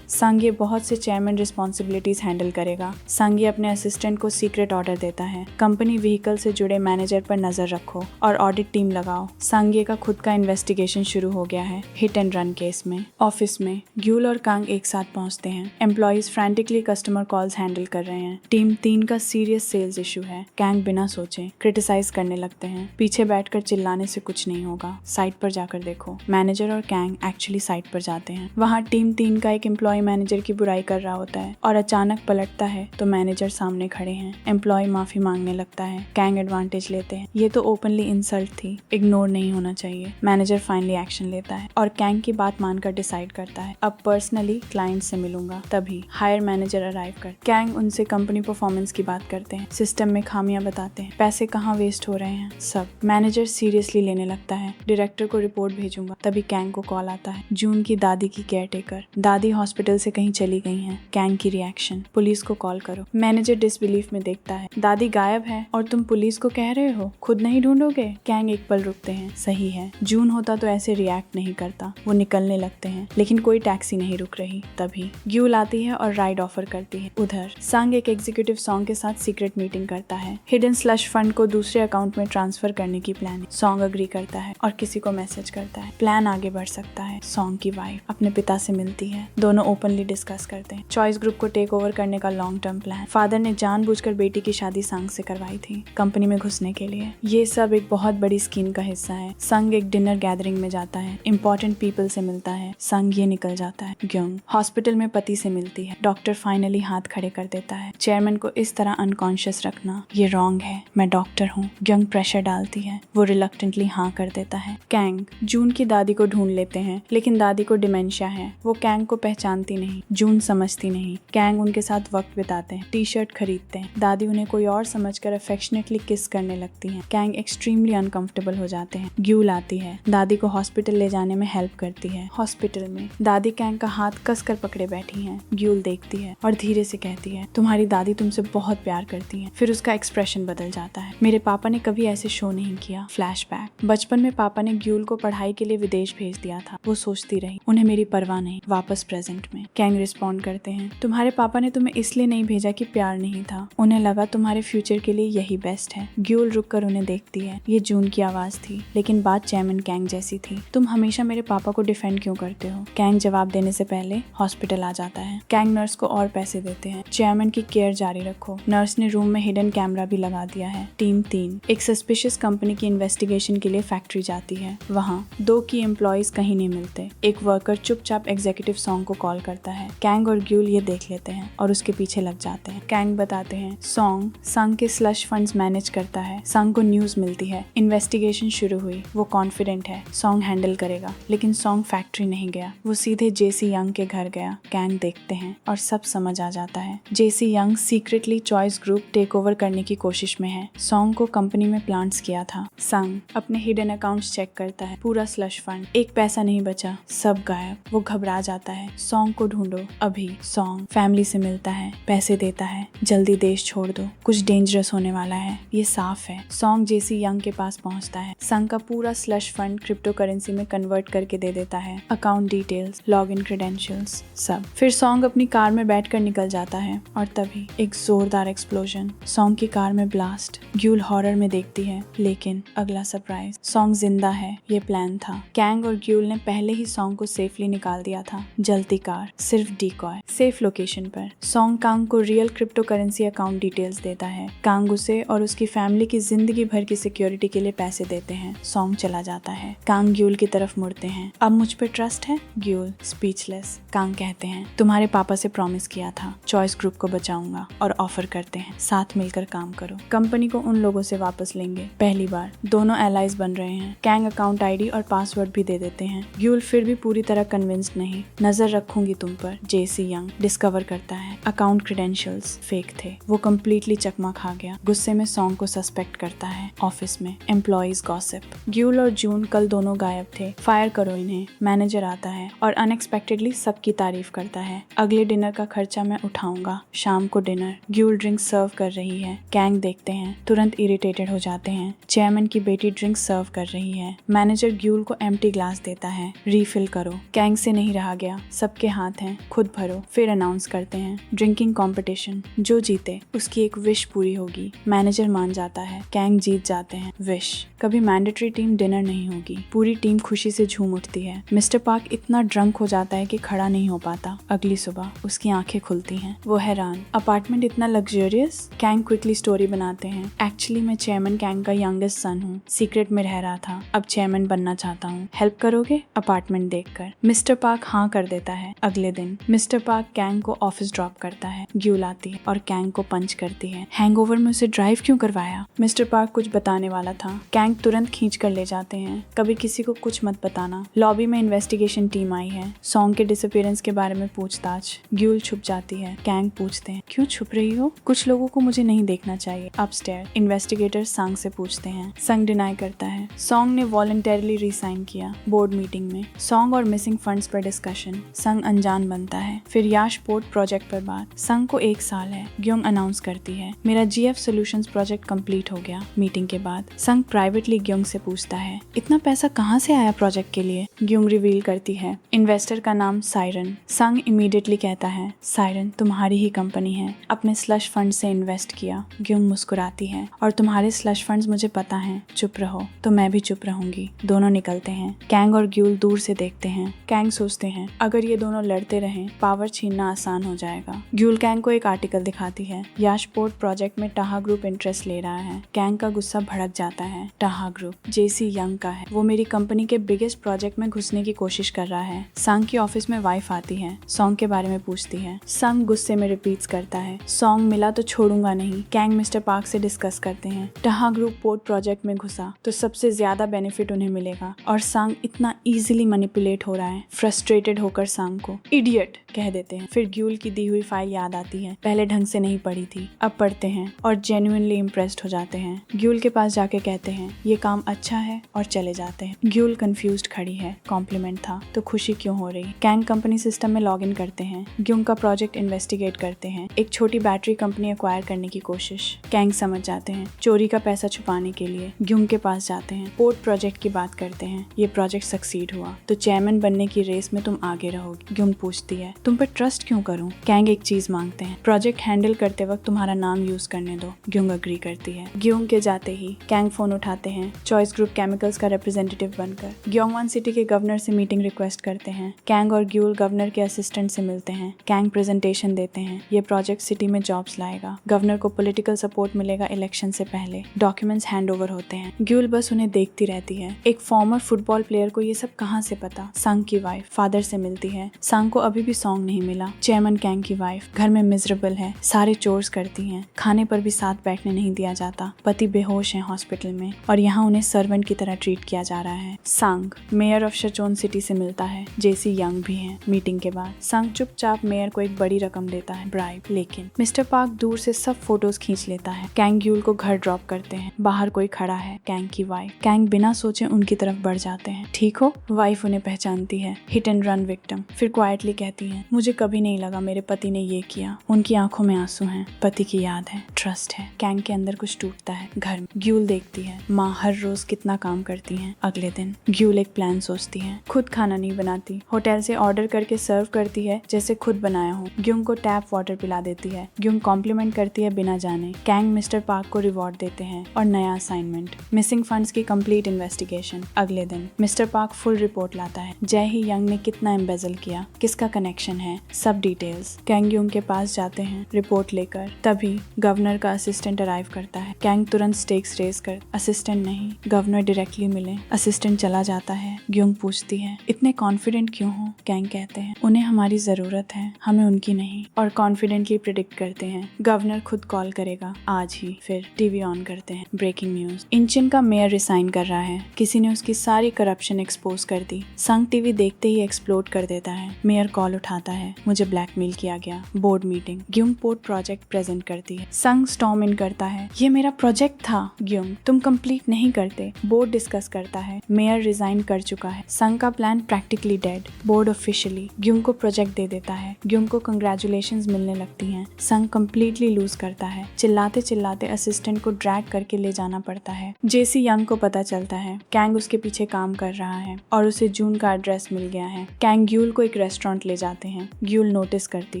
संग ये बहुत से चेयरमैन रिस्पॉन्सिबिलिटीज हैंडल करेगा। संग ये अपने असिस्टेंट को सीक्रेट ऑर्डर देता है, कंपनी व्हीकल से जुड़े मैनेजर पर नजर रखो और ऑडिट टीम लगाओ। संगे का खुद का इन्वेस्टिगेशन शुरू हो गया है, हिट एंड रन केस में। ऑफिस में ग्यूल और कांग एक साथ पहुंचते हैं। Employees frantically customer calls handle कर रहे हैं। टीम 3 का सीरियस सेल्स इशू है। कांग बिना सोचे क्रिटिसाइज करने लगते हैं, पीछे बैठकर चिल्लाने से कुछ नहीं होगा, साइट पर जाकर देखो। मैनेजर और कांग एक्चुअली साइट पर जाते हैं। वहाँ टीम 3 का एक एम्प्लॉय मैनेजर की बुराई कर रहा होता है और अचानक पलटता है तो मैनेजर सामने खड़े हैं। एम्प्लॉय माफी मांगने लगता है, कांग एडवांटेज लेते हैं। ये तो ओपनली इंसल्ट थी, इग्नोर नहीं होना चाहिए। मैनेजर फाइनली एक्शन लेता है और कांग की बात मानकर डिसाइड करता है, अब पर्सनली क्लाइंट से मिलूंगा। तभी हायर मैनेजर अराइव कर कांग उनसे कंपनी परफॉर्मेंस की बात करते हैं, सिस्टम में खामियां बताते हैं, पैसे कहाँ वेस्ट हो रहे हैं सब। मैनेजर सीरियसली लेने लगता है, डायरेक्टर को रिपोर्ट भेजूंगा। तभी कांग को कॉल आता है, जून की दादी की केयरटेकर। दादी हॉस्पिटल से कहीं चली गई हैं। कांग की रिएक्शन, पुलिस को कॉल करो। मैनेजर डिसबिलीफ में देखता है, दादी गायब है और तुम पुलिस को कह रहे हो, खुद नहीं ढूंढोगे? कांग एक पल रुकते हैं, सही है, जून होता तो ऐसे रिएक्ट नहीं करता। वो निकलने लगते हैं लेकिन कोई टैक्सी नहीं रुक रही। तभी ग्यूल आती है और राइड ऑफर करती है। उधर संग एक एग्जीक्यूटिव सॉन्ग के साथ सीक्रेट मीटिंग करता है, हिडन स्लश फंड को दूसरे अकाउंट में ट्रांसफर करने की प्लान। सॉन्ग अग्री करता है और किसी को मैसेज करता है, प्लान आगे बढ़ सकता है। सॉन्ग की वाइफ अपने पिता से मिलती है, दोनों ओपनली डिस्कस करते हैं चॉइस ग्रुप को टेक ओवर करने का लॉन्ग टर्म प्लान। फादर ने जानबूझकर बेटी की शादी संग से करवाई थी कंपनी में घुसने के लिए। ये सब एक बहुत बड़ी स्कीम का हिस्सा है। संग एक डिनर गैदरिंग में जाता है, इंपॉर्टेंट पीपल से मिलता है। संग ये निकल जाता है। ग्यूंग हॉस्पिटल में पति से मिलती है, डॉक्टर फाइनली हाथ खड़े कर देता है, चेयरमैन को इस तरह अनकॉन्शियस रखना ये रॉन्ग है, मैं डॉक्टर हूँ। ग्यूंग प्रेशर डालती है, वो रिलक्टेंटली हाँ कर देता है। कांग जून की दादी को ढूंढ लेते हैं लेकिन दादी को डिमेंशिया है, वो कांग को पहचानती नहीं, जून समझती नहीं। कांग उनके साथ वक्त बिताते हैं, टी शर्ट खरीदते हैं। दादी उन्हें कोई और समझकर अफेक्शनेटली किस करने लगती हैं। कांग एक्सट्रीमली अनकंफर्टेबल हो जाते हैं। ग्यूल आती है, दादी को हॉस्पिटल ले जाने में हेल्प करती है। हॉस्पिटल में दादी कांग का हाथ कसकर पकड़े बैठी हैं। ग्यूल देखती है और धीरे से कहती है, तुम्हारी दादी तुमसे बहुत प्यार करती है। फिर उसका एक्सप्रेशन बदल जाता है, मेरे पापा ने कभी ऐसे शो नहीं किया। फ्लैशबैक, बचपन में पापा ने ग्यूल को पढ़ाई के लिए विदेश भेज दिया था, वो सोचती रही, उन्हें मेरी परवाह नहीं। वापस प्रेजेंट में कांग रिस्पॉन्ड करते हैं, तुम्हारे पापा ने तुम्हें इसलिए नहीं भेजा कि प्यार नहीं था, उन्हें लगा तुम्हारे फ्यूचर के लिए यही बेस्ट है। ग्यूल रुककर उन्हें देखती है, ये जून की आवाज थी लेकिन बात चेयरमैन कांग जैसी थी। तुम हमेशा मेरे पापा को डिफेंड क्यों करते हो? कांग जवाब देने से पहले हॉस्पिटल आ जाता है। कांग नर्स को और पैसे देते हैं, चेयरमैन की केयर जारी रखो। नर्स ने रूम में हिडन कैमरा भी लगा दिया है। टीम 3 एक सस्पिशियस कंपनी की इन्वेस्टिगेशन के लिए फैक्ट्री जाती है। वहाँ 2 की एम्प्लॉइज कहीं नहीं मिलते। एक वर्कर चुपचाप एग्जीक्यूटिव सॉन्ग को कॉल करता है। कांग और ग्यूल ये देख लेते हैं और उसके पीछे लग जाते हैं। कांग बताते हैं सॉन्ग संग के स्लश फंड्स मैनेज करता है। संग को न्यूज मिलती है, इन्वेस्टिगेशन शुरू हुई। वो कॉन्फिडेंट है सॉन्ग हैंडल करेगा, लेकिन सॉन्ग फैक्ट्री नहीं गया, वो सीधे जेसी यंग के घर गया। कांग देखते हैं और सब समझ आ जाता है। जेसी यंग secretly choice group take over करने की कोशिश में है। सॉन्ग को कंपनी में प्लांट्स किया था। संग अपने हिडन अकाउंट्स चेक करता है, पूरा स्लश फंड, एक पैसा नहीं बचा, सब गायब। वो घबरा जाता है, सॉन्ग को ढूंढो अभी। सॉन्ग फैमिली से मिलता है, पैसे देता है, जल्दी देश छोड़ दो, कुछ डेंजरस होने वाला है, ये साफ है। सॉन्ग जेसी यंग के पास पहुंचता है। संग का पूरा स्लश फंड क्रिप्टो करेंसी में कन्वर्ट करके दे देता है, अकाउंट डिटेल्स, लॉगिन क्रेडेंशियल्स सब। फिर सॉन्ग अपनी कार में बैठकर निकल जाता है और तभी एक जोरदार एक्सप्लोजन, सॉन्ग की कार में ब्लास्ट। ग्यूल हॉरर में देखती है लेकिन अगला सरप्राइज, सॉन्ग जिंदा है, ये प्लान था। कांग और ग्यूल ने पहले ही सॉन्ग को सेफली निकाल दिया था। जलती कार, सिर्फ डिकॉय, सेफ लोकेशन पर। सॉन्ग कांग को real crypto currency account details देता है। कांग उसे और उसकी फैमिली की जिंदगी भर की सिक्योरिटी के लिए पैसे देते हैं। सॉन्ग चला जाता है। कांग ग्यूल की तरफ मुड़ते हैं, अब मुझ पे ट्रस्ट है? ग्यूल स्पीचलेस। कांग कहते हैं, तुम्हारे पापा से प्रॉमिस किया था, चॉइस ग्रुप को बचाऊंगा, और ऑफर करते हैं साथ मिलकर काम करो, कंपनी को उन लोगों से वापस लेंगे। पहली बार दोनों एलाइज बन रहे हैं। कांग अकाउंट आईडी और पासवर्ड भी दे देते हैं। ग्यूल फिर भी पूरी तरह कन्विंस्ड नहीं। नजर रखूंगी तुम पर, जेसी यंग डिस्कवर करता है अकाउंट क्रेडेंशियल्स फेक थे। वो कम्प्लीटली चकमा खा गया। गुस्से में सॉन्ग को सस्पेक्ट करता है। ऑफिस में एम्प्लॉइज गॉसिप, ग्यूल और जून कल दोनों गायब थे, फायर करो इन्हें। मैनेजर आता है और अनएक्सपेक्टेड अनएक्सपेक्टेडली सबकी तारीफ करता है। अगले डिनर का खर्चा मैं उठाऊंगा। शाम को डिनर, ग्यूल ड्रिंक सर्व कर रही है। कैंग देखते हैं, तुरंत इरिटेटेड हो जाते हैं। चेयरमैन की बेटी ड्रिंक सर्व कर रही है। मैनेजर ग्यूल को एम्प्टी ग्लास देता है, रीफिल करो। कैंग से नहीं रहा गया, सबके हाथ हैं, खुद भरो। फिर अनाउंस करते हैं ड्रिंकिंग कंपटीशन, जो जीते उसकी एक विश पूरी होगी। मैनेजर मान जाता है, कैंग जीत जाते हैं। विश, कभी मैंडेटरी टीम डिनर नहीं होगी। पूरी टीम खुशी से झूम उठती है। मिस्टर पार्क इतना ड्रंक हो जाता है कि खड़ा नहीं हो पाता। अगली सुबह उसकी आंखें खुलती हैं, वो हैरान, अपार्टमेंट इतना लग्जरियस। कैंग क्विकली स्टोरी बनाते हैं, एक्चुअली मैं चेयरमैन कैंग का यंगेस्ट सन हूँ, सीक्रेट में रह रहा था, अब चेयरमैन बनना चाहता हूँ, हेल्प करोगे? अपार्टमेंट देखकर मिस्टर पार्क हाँ कर देता है। अगले दिन मिस्टर पार्क कैंग को ऑफिस ड्रॉप करता है। ग्यूल आती है और कैंग को पंच करती है। हैंगओवर में उसे ड्राइव क्यों करवाया? मिस्टर पार्क कुछ बताने वाला था, कैंग तुरंत खींच कर ले जाते हैं। कभी किसी को कुछ मत बताना। लॉबी में इन्वेस्टिगेशन टीम आई है, सॉन्ग के डिसअपीयरेंस के बारे में पूछताछ। ग्यूल छुप जाती है। कैंग पूछते हैं, क्यों छुप रही हो? कुछ लोगों को मुझे नहीं देखना चाहिए। अपस्टेयर इन्वेस्टिगेटर संग से पूछते हैं। संग डिनाई करता है। सॉन्ग ने वॉलंटरीली रिसाइन किया। बोर्ड मीटिंग में सॉन्ग और मिसिंग फंड्स पर डिस्कशन। संग अनजान बनता है। फिर याश पोर्ट प्रोजेक्ट पर बात। संग को 1 साल है। ग्योंग अनाउंस करती है, मेरा GF सॉल्यूशंस प्रोजेक्ट कंप्लीट हो गया। मीटिंग के बाद संग प्राइवेटली ग्योंग से पूछता है, इतना पैसा कहाँ से आया प्रोजेक्ट के लिए? ग्योंग रिवील करती है, इन्वेस्टर का नाम साइरन। संग इमीडिएटली कहता है, साइरन तुम्हारी ही कंपनी है, अपने स्लश फंड से इन्वेस्ट किया। ग्योंग मुस्कुराती है, और तुम्हारे स्लश फंड्स मुझे पता है, चुप रहो। तो मैं भी चुप रहूंगी। दोनों निकलते हैं। कैंग और ग्यूल दूर से देखते हैं। कैंग सोचते हैं, अगर ये दोनों लड़ते रहें पावर छीनना आसान हो जाएगा। ग्यूल कैंग को एक आर्टिकल दिखाती है, याशपोर्ट प्रोजेक्ट में टाहा ग्रुप इंटरेस्ट ले रहा है। कैंग का गुस्सा भड़क जाता है। टाहा ग्रुप JC यंग का है, वो मेरी कंपनी के बिगेस्ट प्रोजेक्ट में घुसने की कोशिश कर रहा है। संग की ऑफिस में वाइफ आती है, सॉन्ग के बारे में पूछती है। संग गुस्से में रिपीट्स करता है, सॉन्ग मिला तो छोड़ूंगा नहीं। कैंग मिस्टर पार्क से डिस्कस करते हैं, टाहा ग्रुप पोर्ट प्रोजेक्ट में घुसा तो सबसे ज्यादा बेनिफिट उन्हें मिलेगा, और संग इतना इजीली मैनिपुलेट हो रहा है। फ्रस्ट्रेटेड होकर संग को इडियट कह देते हैं। फिर ग्यूल की दी हुई फाइल याद आती है, पहले ढंग से नहीं पढ़ी थी, अब पढ़ते हैं और जेन्युइनली इम्प्रेस्ड हो जाते हैं। ग्यूल के पास जाके कहते हैं, ये काम अच्छा है, और चले जाते हैं। ग्यूल कंफ्यूज्ड खड़ी है, कॉम्प्लीमेंट था तो खुशी क्यों हो रही? कैंग कंपनी सिस्टम में लॉग इन करते हैं। ग्यूंग का प्रोजेक्ट इन्वेस्टिगेट करते हैं, एक छोटी बैटरी कंपनी एक्वायर करने की कोशिश। कैंग समझ जाते हैं, चोरी का पैसा छुपाने के लिए। ग्यूंग के पास जाते हैं, पोर्ट प्रोजेक्ट की बात करते हैं। ये प्रोजेक्ट सक्सीड हुआ तो चेयरमैन बनने की रेस में तुम आगे रहोगी। ग्यूंग पूछती है, तुम पर ट्रस्ट क्यों करूं? कैंग एक चीज मांगते हैं, प्रोजेक्ट हैंडल करते वक्त तुम्हारा नाम यूज करने दो। ग्यूंग अग्री करती है। ग्यूंग के जाते ही कैंग फोन उठाते हैं, चॉइस ग्रुप केमिकल्स का रिप्रेजेंटेटिव बनकर। ग्योंगवान सिटी के गवर्नर से मीटिंग रिक्वेस्ट करते हैं। कैंग और ग्यूल गवर्नर के असिस्टेंट से मिलते हैं। कैंग प्रेजेंटेशन देते हैं, ये प्रोजेक्ट सिटी में जॉब्स लाएगा, गवर्नर को पॉलिटिकल सपोर्ट मिलेगा इलेक्शन से पहले। डॉक्यूमेंट्स हैंड ओवर होते हैं। ग्यूल बस उन्हें देखती रहती है। एक फॉर्मर फुटबॉल प्लेयर को ये सब कहाँ से पता? संग की वाइफ फादर से मिलती है। संग को अभी भी सॉन्ग नहीं मिला। चेयरमैन कैंग की वाइफ घर में मिजरेबल है, सारे चोर्स करती हैं, खाने पर भी साथ बैठने नहीं दिया जाता। पति बेहोश है हॉस्पिटल में, और यहाँ उन्हें सर्वेंट की तरह ट्रीट किया जा रहा है। संग मेयर ऑफ शचोन सिटी से मिलता है। JC यंग भी है। मीटिंग के बाद संग चुपचाप मेयर को एक बड़ी रकम देता है, ब्राइब। लेकिन मिस्टर पार्क दूर से सब फोटोज खींच लेता है। कैंग ग्यूल को घर ड्रॉप करते हैं। बाहर कोई खड़ा है, कैंग की वाइफ। कैंग बिना सोचे उनकी तरफ बढ़ जाते हैं। ठीक हो? वाइफ उन्हें पहचानती है, हिट एंड रन विक्टिम। फिर क्वाइटली कहती है, मुझे कभी नहीं लगा मेरे पति ने ये किया। उनकी आंखों में आंसू हैं, पति की याद है, ट्रस्ट है। कैंग के अंदर कुछ टूटता है। घर में ग्यूल देखती है, माँ हर रोज कितना काम करती है। अगले दिन ग्यूल एक प्लान सोचती है, खुद खाना नहीं बनाती, होटल से ऑर्डर करके सर्व करती है जैसे खुद बनाया हो। ग्यूंग को टैप वाटर पिला देती है। ग्यूंग कॉम्प्लीमेंट करती है बिना जाने। कैंग मिस्टर पार्क को रिवॉर्ड देते हैं और नया असाइनमेंट, मिसिंग फंड्स की कंप्लीट इन्वेस्टिगेशन। अगले दिन मिस्टर पार्क फुल रिपोर्ट लाता है, जय ही यंग ने कितना एम्बेजल किया, किसका कनेक्शन है, सब डिटेल्स। कैंग ग्यूंग के पास जाते हैं रिपोर्ट लेकर। तभी गवर्नर का असिस्टेंट अराइव करता है। कैंग तुरंत स्टेक्स रेज कर, असिस्टेंट नहीं, गवर्नर डायरेक्टली मिले। असिस्टेंट चला जाता है। ग्यूंग पूछती है, इतने कॉन्फिडेंट क्यों हो? कैंग कहते हैं, उन्हें हमारी जरूरत है, हमें उनकी नहीं। और कॉन्फिडेंटली प्रिडिक्ट करते हैं, गवर्नर खुद कॉल करेगा आज ही। फिर टीवी ऑन करते हैं। ब्रेकिंग न्यूज, इंचिन का मेयर रिसाइन कर रहा है। किसी ने उसकी सारी करप्शन एक्सपोज कर दी। संग टीवी देखते ही एक्सप्लोड कर देता है। मेयर कॉल उठाता है, मुझे ब्लैकमेल किया गया। Board meeting, Gyeong port project present करती है। संग स्टॉर्म इन करता है, ये मेरा प्रोजेक्ट था ग्यूंग, तुम कंप्लीट नहीं करते। बोर्ड डिस्कस करता है, मेयर रिजाइन कर चुका है। संग का plan practically dead. Board officially Gyeong को प्रोजेक्ट दे देता है। ग्यूंग को कंग्रेचुलेशंस मिलने लगती हैं। संग कंप्लीटली लूज करता है। चिल्लाते चिल्लाते असिस्टेंट को ड्रैग करके ले जाना पड़ता है। जेसी यंग को पता चलता है कैंग उसके पीछे काम कर रहा है और उसे जून का एड्रेस मिल गया है। कैंग ग्यूल को एक रेस्टोरेंट ले जाते हैं। ग्यूल नोटिस करती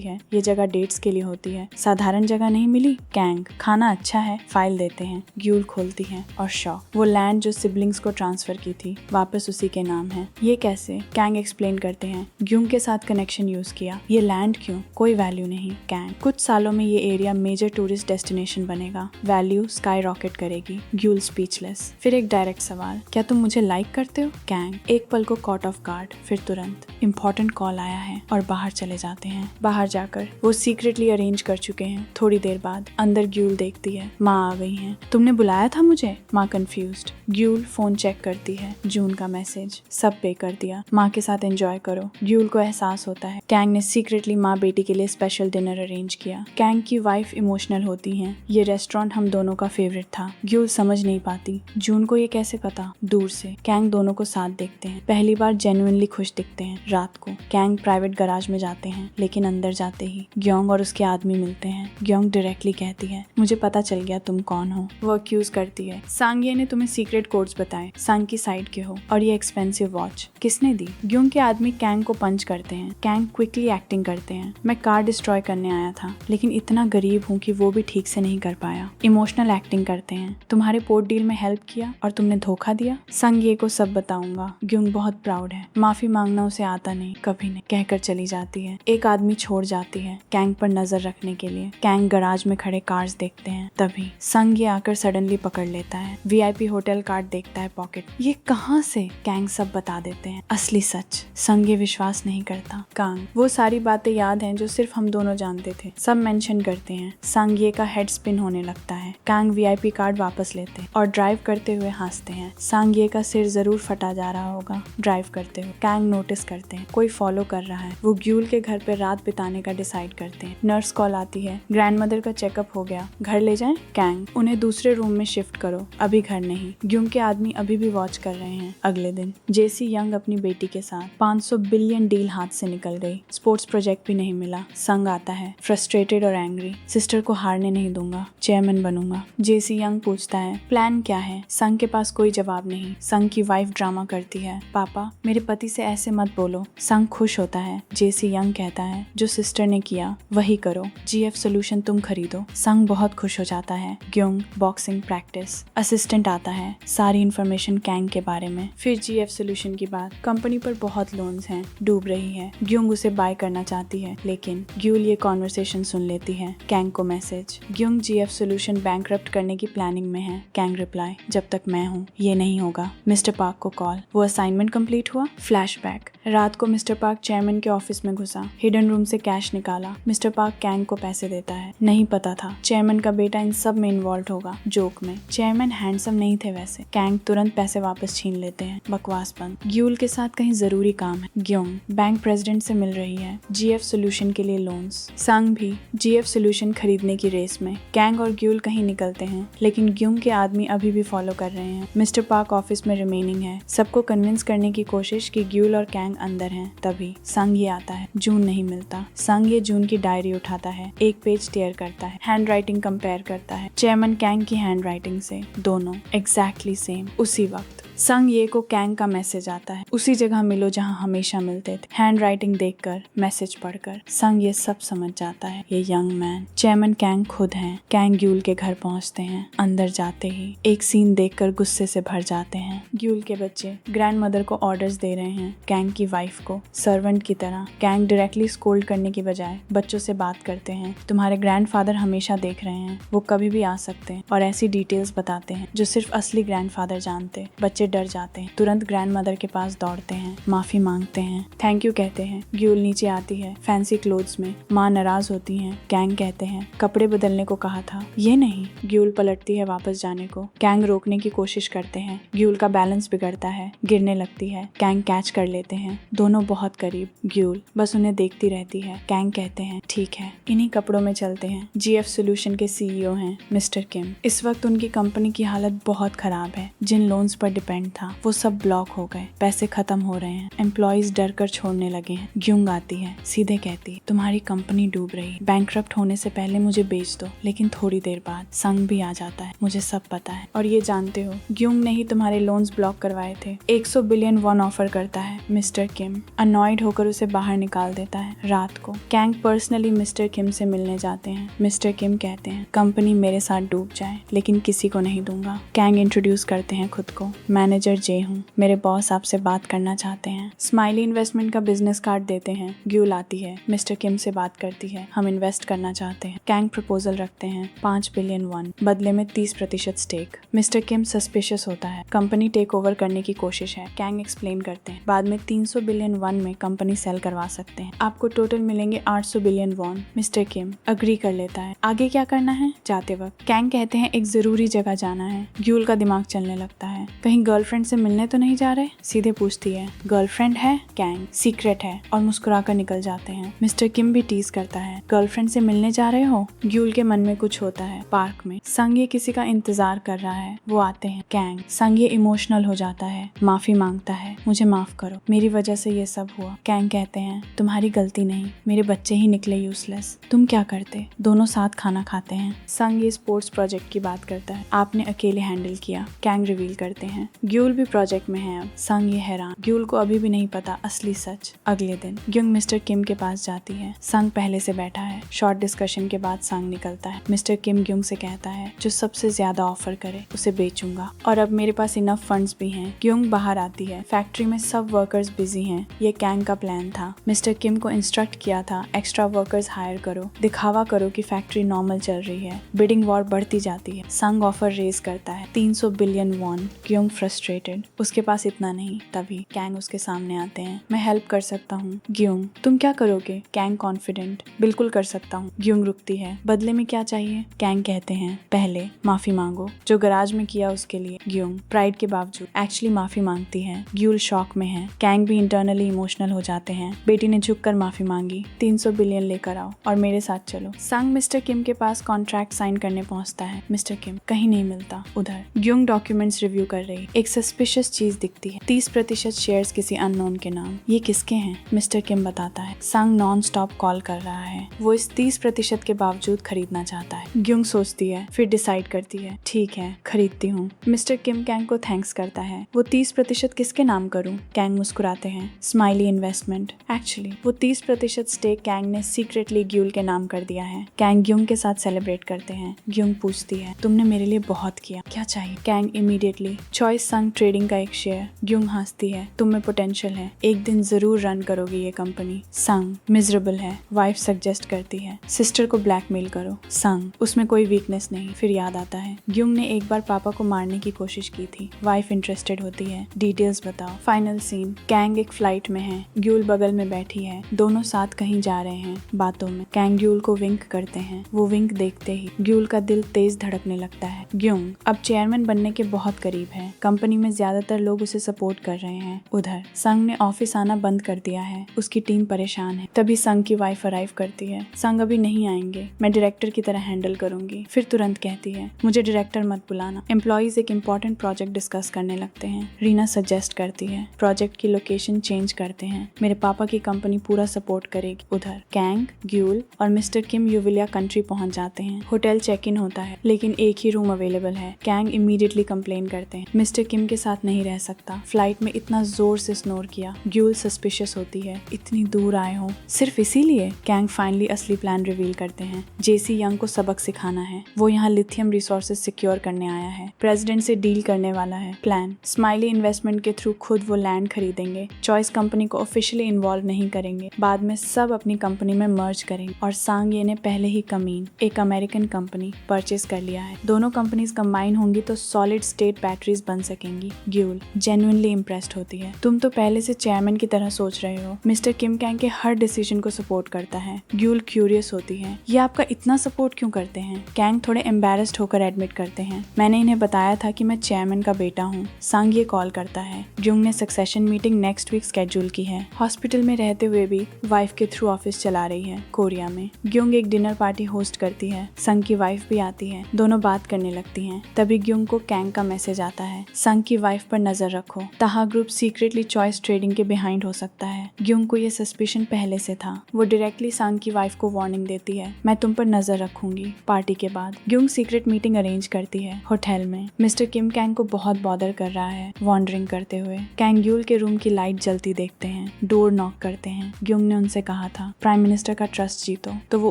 है ये जगह डेट्स के लिए होती है, साधारण जगह नहीं मिली। कैंग खाना अच्छा है, फाइल देते हैं। ग्यूल खोलती है और शॉक, वो लैंड जो सिबलिंग्स को ट्रांसफर की थी वापस उसी के नाम है। ये कैसे? कैंग एक्सप्लेन करते हैं ग्यूंग के साथ कनेक्शन यूज किया। ये लैंड क्यों? कोई वैल्यू नहीं। कैंग कुछ सालों में ये एरिया मेजर टूरिस्ट डेस्टिनेशन बनेगा, वैल्यू स्काई रॉकेट करेगी। ग्यूल स्पीचलेस। फिर एक डायरेक्ट सवाल, क्या तुम मुझे लाइक करते हो? कैंग एक पल को कॉट ऑफ गार्ड, फिर तुरंत इंपॉर्टेंट कॉल आया है और बाहर चले जाते हैं। बाहर जाकर वो सीक्रेटली अरेंज कर चुके हैं। थोड़ी देर बाद अंदर ग्यूल देखती है माँ आ गई हैं। तुमने बुलाया था मुझे? माँ कंफ्यूज्ड। ग्यूल फोन चेक करती है, जून का मैसेज, सब पे कर दिया, माँ के साथ एंजॉय करो। ग्यूल को एहसास होता है कैंग ने सीक्रेटली माँ बेटी के लिए स्पेशल डिनर अरेंज किया। कैंग की वाइफ इमोशनल होती हैं, ये रेस्टोरेंट हम दोनों का फेवरेट था। ग्यूल समझ नहीं पाती जून को ये कैसे पता। दूर से कैंग दोनों को साथ देखते हैं, पहली बार जेन्युइनली खुश दिखते हैं। रात को कैंग प्राइवेट गराज में जाते हैं, लेकिन अंदर जाते ही ग्योंग और उसके आदमी मिलते हैं। ग्योंग डायरेक्टली कहती है मुझे पता चल गया तुम कौन हो। वो अक्यूज करती है सांगिए ने तुम्हें सीक्रेट कोड्स बताए, सांग की साइड के हो, और ये एक्सपेंसिव वॉच किसने दी? ग्योंग के आदमी कैंग को पंच करते हैं। कैंग क्विकली एक्टिंग करते हैं, मैं कार डिस्ट्रॉय करने आया था, लेकिन इतना गरीब हूँ कि वो भी ठीक से नहीं कर पाया। इमोशनल एक्टिंग करते हैं, तुम्हारे पोर्ट डील में हेल्प किया और तुमने धोखा दिया। सांगिए को सब बताऊंगा। ग्योंग बहुत प्राउड है, माफी मांगना उसे आता नहीं, कभी नहीं, कहकर चली जाती है। एक आदमी छोड़ जाती है कैंग पर नजर रखने के लिए। कैंग गराज में खड़े कार्स देखते हैं, तभी संग ये आकर सडनली पकड़ लेता है। वीआईपी होटल कार्ड देखता है पॉकेट। ये कहाँ से? कैंग सब बता देते हैं, असली सच। संग ये विश्वास नहीं करता। कांग वो सारी बातें याद हैं जो सिर्फ हम दोनों जानते थे, सब मेंशन करते हैं। संग ये का हेड स्पिन होने लगता है। कांग वीआईपी कार्ड वापस लेते और ड्राइव करते हुए हंसते हैं। सांग ये का सिर जरूर फटा जा रहा होगा ड्राइव करते हुए। कैंग नोटिस करते हैं कोई फॉलो कर रहा है। वो ग्यूल के घर पे रात बिताने का डिसाइड करते हैं। नर्स कॉल आती है, ग्रैंडमदर का चेकअप हो गया, घर ले जाएं? कैंग उन्हें दूसरे रूम में शिफ्ट करो, अभी घर नहीं। ग्यूंग के आदमी अभी भी वॉच कर रहे हैं। अगले दिन जेसी यंग अपनी बेटी के साथ 500 बिलियन डील हाथ से निकल गई। स्पोर्ट्स प्रोजेक्ट भी नहीं मिला। संग आता है फ्रस्ट्रेटेड और एंग्री, सिस्टर को हारने नहीं दूंगा, चेयरमैन बनूंगा। जेसी यंग पूछता है प्लान क्या है? संग के पास कोई जवाब नहीं। संग की वाइफ ड्रामा करती है, पापा मेरे पति से ऐसे मत बोलो। संग खुश होता है। जेसी यंग कहता है जो सिस्टर ने किया वही करो, जीएफ सोल्यूशन तुम खरीदो। संग बहुत खुश हो जाता है। ग्योंग बॉक्सिंग प्रैक्टिस। असिस्टेंट आता है, सारी इन्फॉर्मेशन कैंग के बारे में। फिर जीएफ सोल्यूशन की बात, कंपनी पर बहुत लोन्स हैं, डूब रही है। ग्योंग उसे बाय करना चाहती है, लेकिन ग्यूल ये कॉन्वर्सेशन सुन लेती है। कैंग को मैसेज, ग्योंग जीएफ सोल्यूशन बैंकरप्ट करने की प्लानिंग में है। कैंग रिप्लाई, जब तक मैं हूँ ये नहीं होगा। मिस्टर पार्क को कॉल, वो असाइनमेंट कंप्लीट हुआ। फ्लैशबैक, रात को मिस्टर पार्क चेयरमैन के ऑफिस में घुसा, हिडन रूम से कैश निकाला। मिस्टर पार्क कैंग को पैसे देता है। नहीं पता था चेयरमैन का बेटा इन सब में इन्वॉल्व होगा। जोक में चेयरमैन हैंडसम नहीं थे वैसे। कैंग तुरंत पैसे वापस छीन लेते हैं। बकवास बंद। ग्यूल के साथ कहीं जरूरी काम है। ग्योंग बैंक प्रेसिडेंट से मिल रही है जीएफ सोल्यूशन के लिए लोन्स। संग भी जीएफ सोल्यूशन खरीदने की रेस में। कैंग और ग्यूल कहीं निकलते हैं, लेकिन ग्योंग के आदमी अभी भी फॉलो कर रहे हैं। मिस्टर पार्क ऑफिस में रिमेनिंग है, सबको कन्विंस करने की कोशिश कि ग्यूल और कैंग अंदर हैं। तभी संग ये आता है, जून नहीं मिलता। संग ये जून की डायरी उठाता है, एक पेज टेयर करता है, हैंड राइटिंग कंपेयर करता है चेयरमैन कैंग की हैंड राइटिंग से। दोनों एग्जैक्टली सेम। उसी वक्त संग ये को कैंग का मैसेज आता है, उसी जगह मिलो जहां हमेशा मिलते थे। हैंड राइटिंग देखकर, मैसेज पढ़कर संग ये सब समझ जाता है, ये यंग मैन चेयरमैन कैंग खुद हैं। कैंग ग्यूल के घर पहुंचते हैं। अंदर जाते ही एक सीन देखकर गुस्से से भर जाते हैं। ग्यूल के बच्चे ग्रैंडमदर को ऑर्डर्स दे रहे हैं, कैंग की वाइफ को सर्वेंट की तरह। कैंग डायरेक्टली स्कोल्ड करने की बजाय बच्चों से बात करते हैं, तुम्हारे ग्रैंडफादर हमेशा देख रहे हैं, वो कभी भी आ सकते हैं, और ऐसी डिटेल्स बताते हैं जो सिर्फ असली ग्रैंडफादर जानते। बच्चे डर जाते हैं, तुरंत ग्रैंडमदर के पास दौड़ते हैं, माफी मांगते हैं, थैंक यू कहते हैं। ग्यूल नीचे आती है फैंसी क्लोथ्स में। माँ नाराज होती हैं। कैंग कहते हैं कपड़े बदलने को कहा था। ये नहीं। ग्यूल पलटती है वापस जाने को। कैंग रोकने की कोशिश करते हैं। ग्यूल का बैलेंस बिगड़ता है, गिरने लगती है। कैंग कैच कर लेते हैं, दोनों बहुत करीब। ग्यूल बस उन्हें देखती रहती है। कैंग कहते हैं ठीक है, इन्हीं कपड़ों में चलते हैं। जीएफ सोल्यूशन के सीईओ हैं मिस्टर किम। इस वक्त उनकी कंपनी की हालत बहुत खराब है, जिन लोन्स पर डिपेंड स्पेंड था वो सब ब्लॉक हो गए, पैसे खत्म हो रहे हैं, एम्प्लॉइज डर कर छोड़ने लगे हैं। ग्यूंग आती है, सीधे कहती है तुम्हारी कंपनी डूब रही, बैंकरप्ट होने से पहले मुझे बेच दो। लेकिन थोड़ी देर बाद संग भी आ जाता है, मुझे सब पता है और ये जानते हो ग्यूंग ने ही तुम्हारे लोन्स ब्लॉक करवाए थे। 100 बिलियन वॉन ऑफर करता है। मिस्टर किम अनॉयड होकर उसे बाहर निकाल देता है। रात को कैंग पर्सनली मिस्टर किम से मिलने जाते हैं। मिस्टर किम कहते हैं कंपनी मेरे साथ डूब जाए लेकिन किसी को नहीं दूंगा। कैंग इंट्रोड्यूस करते हैं खुद को, मैनेजर जे हूँ, मेरे बॉस आपसे बात करना चाहते हैं। स्माइली इन्वेस्टमेंट का बिजनेस कार्ड देते हैं। ग्यूल आती है, मिस्टर किम से बात करती है, हम इन्वेस्ट करना चाहते हैं। कैंग प्रपोजल रखते हैं 5 बिलियन वॉन, बदले में 30% स्टेक। मिस्टर किम सस्पिशियस होता है, कंपनी टेक ओवर करने की कोशिश है। कैंग एक्सप्लेन करते हैं बाद में 300 बिलियन वॉन में कंपनी सेल करवा सकते हैं, आपको टोटल मिलेंगे 800 बिलियन वॉन। मिस्टर किम अग्री कर लेता है। आगे क्या करना है? जाते वक्त कैंग कहते हैं एक जरूरी जगह जाना है। ग्यूल का दिमाग चलने लगता है, कहीं गर्लफ्रेंड से मिलने तो नहीं जा रहे? सीधे पूछती है गर्लफ्रेंड है? कैंग सीक्रेट है और मुस्कुराकर निकल जाते हैं। मिस्टर किम भी टीज करता है गर्लफ्रेंड से मिलने जा रहे हो? ग्यूल के मन में कुछ होता है। पार्क में संग ये किसी का इंतजार कर रहा है, वो आते हैं। कैंग संग ये इमोशनल हो जाता है, माफी मांगता है, मुझे माफ करो, मेरी वजह से ये सब हुआ। कैंग कहते हैं तुम्हारी गलती नहीं, मेरे बच्चे ही निकले यूजलेस, तुम क्या करते? दोनों साथ खाना खाते हैं। संग ये स्पोर्ट्स प्रोजेक्ट की बात करता है, आपने अकेले हैंडल किया। कैंग रिवील करते हैं ग्यूल भी प्रोजेक्ट में है अब। संग ये हैरान, ग्यूल को अभी भी नहीं पता असली सच। अगले दिन ग्यूंग मिस्टर किम के पास जाती है। संग पहले से बैठा है। शॉर्ट डिस्कशन के बाद संग निकलता है। मिस्टर किम ग्यूंग से कहता है जो सबसे ज्यादा ऑफर करे उसे बेचूंगा और अब मेरे पास इनफ फंड्स भी हैं। ग्यूंग बाहर आती है, फैक्ट्री में सब वर्कर्स बिजी हैं। ये कैंग का प्लान था। मिस्टर किम को इंस्ट्रक्ट किया था एक्स्ट्रा वर्कर्स हायर करो, दिखावा करो कि फैक्ट्री नॉर्मल चल रही है। बिडिंग वॉर बढ़ती जाती है। संग ऑफर रेज करता है 300 बिलियन वॉन। ग्यूंग फ्रस्ट्रेटेड, उसके पास इतना नहीं। तभी कैंग उसके सामने आते हैं, मैं हेल्प कर सकता हूँ। ग्यूंग तुम क्या करोगे? कैंग कॉन्फिडेंट, बिल्कुल कर सकता हूँ। ग्यूंग रुकती है, बदले में क्या चाहिए? कैंग कहते हैं पहले माफी मांगो जो गराज में किया उसके लिए। ग्यूंग प्राइड के बावजूद एक्चुअली माफी मांगती है। ग्यूल शॉक में है। कैंग भी इंटरनली इमोशनल हो जाते हैं। बेटी ने झुककर माफी मांगी, 300 बिलियन लेकर आओ और मेरे साथ चलो। संग मिस्टर किम के पास कॉन्ट्रैक्ट साइन करने पहुंचता है। मिस्टर किम कहीं नहीं मिलता। उधर ग्यूंग डॉक्यूमेंट्स रिव्यू कर रही, एक सस्पिशियस चीज दिखती है, 30% शेयर्स किसी अननोन के नाम। ये किसके हैं? मिस्टर किम बताता है संग नॉन स्टॉप कॉल कर रहा है, वो इस 30% के बावजूद खरीदना चाहता है। ग्यूंग सोचती है, फिर डिसाइड करती है ठीक है खरीदती हूँ। मिस्टर किम कैंग को थैंक्स करता है। वो 30% किसके नाम करूँ? कैंग मुस्कुराते हैं, स्माइली इन्वेस्टमेंट। एक्चुअली वो 30% स्टेक कैंग ने सीक्रेटली ग्यूल के नाम कर दिया है। कैंग ग्यूंग के साथ सेलिब्रेट करते हैं। ग्यूंग पूछती है तुमने मेरे लिए बहुत किया, क्या चाहिए? कैंग इमीडिएटली चॉइस संग ट्रेडिंग का एक शेयर। ग्यूंग हंसती है, तुम में पोटेंशियल है, एक दिन जरूर रन करोगी ये कंपनी। संग मिजरेबल है, वाइफ सजेस्ट करती है सिस्टर को ब्लैकमेल करो। संग उसमें कोई वीकनेस नहीं। फिर याद आता है ग्यूंग ने एक बार पापा को मारने की कोशिश की थी। वाइफ इंटरेस्टेड होती है, डिटेल्स बताओ। फाइनल सीन कैंग एक फ्लाइट में है, ग्यूल बगल में बैठी है, दोनों साथ कहीं जा रहे हैं। बातों में कैंग ग्यूल को विंक करते हैं। वो विंक देखते ही ग्यूल का दिल तेज धड़कने लगता है। ग्यूंग अब चेयरमैन बनने के बहुत करीब है, कंपनी में ज्यादातर लोग उसे सपोर्ट कर रहे हैं। उधर संग ने ऑफिस आना बंद कर दिया है, उसकी टीम परेशान है। तभी संग की वाइफ अराइव करती है। संग अभी नहीं आएंगे, मैं डायरेक्टर की तरह हैंडल करूंगी। फिर तुरंत कहती है मुझे डायरेक्टर मत बुलाना। एम्प्लॉइज एक इम्पोर्टेंट प्रोजेक्ट डिस्कस करने लगते हैं। रीना सजेस्ट करती है प्रोजेक्ट की लोकेशन चेंज करते हैं, मेरे पापा की कंपनी पूरा सपोर्ट करेगी। उधर कैंग ग्यूल और मिस्टर किम यूविलिया कंट्री पहुंच जाते हैं। होटल चेक इन होता है लेकिन एक ही रूम अवेलेबल है। कैंग इमीडिएटली कंप्लेन करते हैं मिस्टर किम के साथ नहीं रह सकता, फ्लाइट में इतना जोर से स्नोर किया। ग्यूल सस्पिशियस होती है, इतनी दूर आए हो सिर्फ इसीलिए। कैंग फाइनली असली प्लान रिवील करते हैं, जेसी यंग को सबक सिखाना है। वो यहाँ लिथियम रिसोर्सेज सिक्योर करने आया है, प्रेसिडेंट से डील करने वाला है। प्लान स्माइली इन्वेस्टमेंट के थ्रू खुद वो लैंड खरीदेंगे, चॉइस कंपनी को ऑफिशियली इन्वॉल्व नहीं करेंगे, बाद में सब अपनी कंपनी में मर्ज करेंगे। और सांगे ने पहले ही कमीन एक अमेरिकन कंपनी परचेज कर लिया है। दोनों कंपनीज कंबाइन होंगी तो सॉलिड स्टेट बैटरीज बन सकेंगी। ग्यूल जेन्युइनली इम्प्रेस्ड होती है, तुम तो पहले से चेयरमैन की तरह सोच रहे हो। मिस्टर किम कैंग के हर डिसीजन को सपोर्ट करता है। ग्यूल क्यूरियस होती है, ये आपका इतना सपोर्ट क्यों करते हैं? कैंग थोड़े एम्बेरस्ड होकर एडमिट करते हैं, मैंने इन्हें बताया था कि मैं चेयरमैन का बेटा हूँ। सांग ये कॉल करता है, ग्यूंग ने succession meeting next week schedule की है। हॉस्पिटल में रहते हुए भी वाइफ के थ्रू ऑफिस चला रही है। कोरिया में ग्यूंग एक डिनर पार्टी होस्ट करती है, संग की वाइफ भी आती है, दोनों बात करने लगती हैं। तभी ग्यूंग को कैंग का मैसेज आता है, संग की वाइफ पर नजर रखो। ताहा ग्रुप सीक्रेटली चॉइस ट्रेडिंग के बिहाइंड हो सकता है। ग्युंग को ये सस्पिशन पहले से था। वो डायरेक्टली संग की वाइफ को वार्निंग देती है, मैं तुम पर नजर रखूंगी। पार्टी के बाद ग्युंग सीक्रेट मीटिंग अरेंज करती है होटल में। मिस्टर किम कैंग को बहुत बॉदर कर रहा है वॉन्डरिंग करते हुए। कैंग ग्यूल के रूम की लाइट जलती देखते हैं, डोर नॉक करते हैं। ग्युंग ने उनसे कहा था प्राइम मिनिस्टर का ट्रस्ट जीतो, तो वो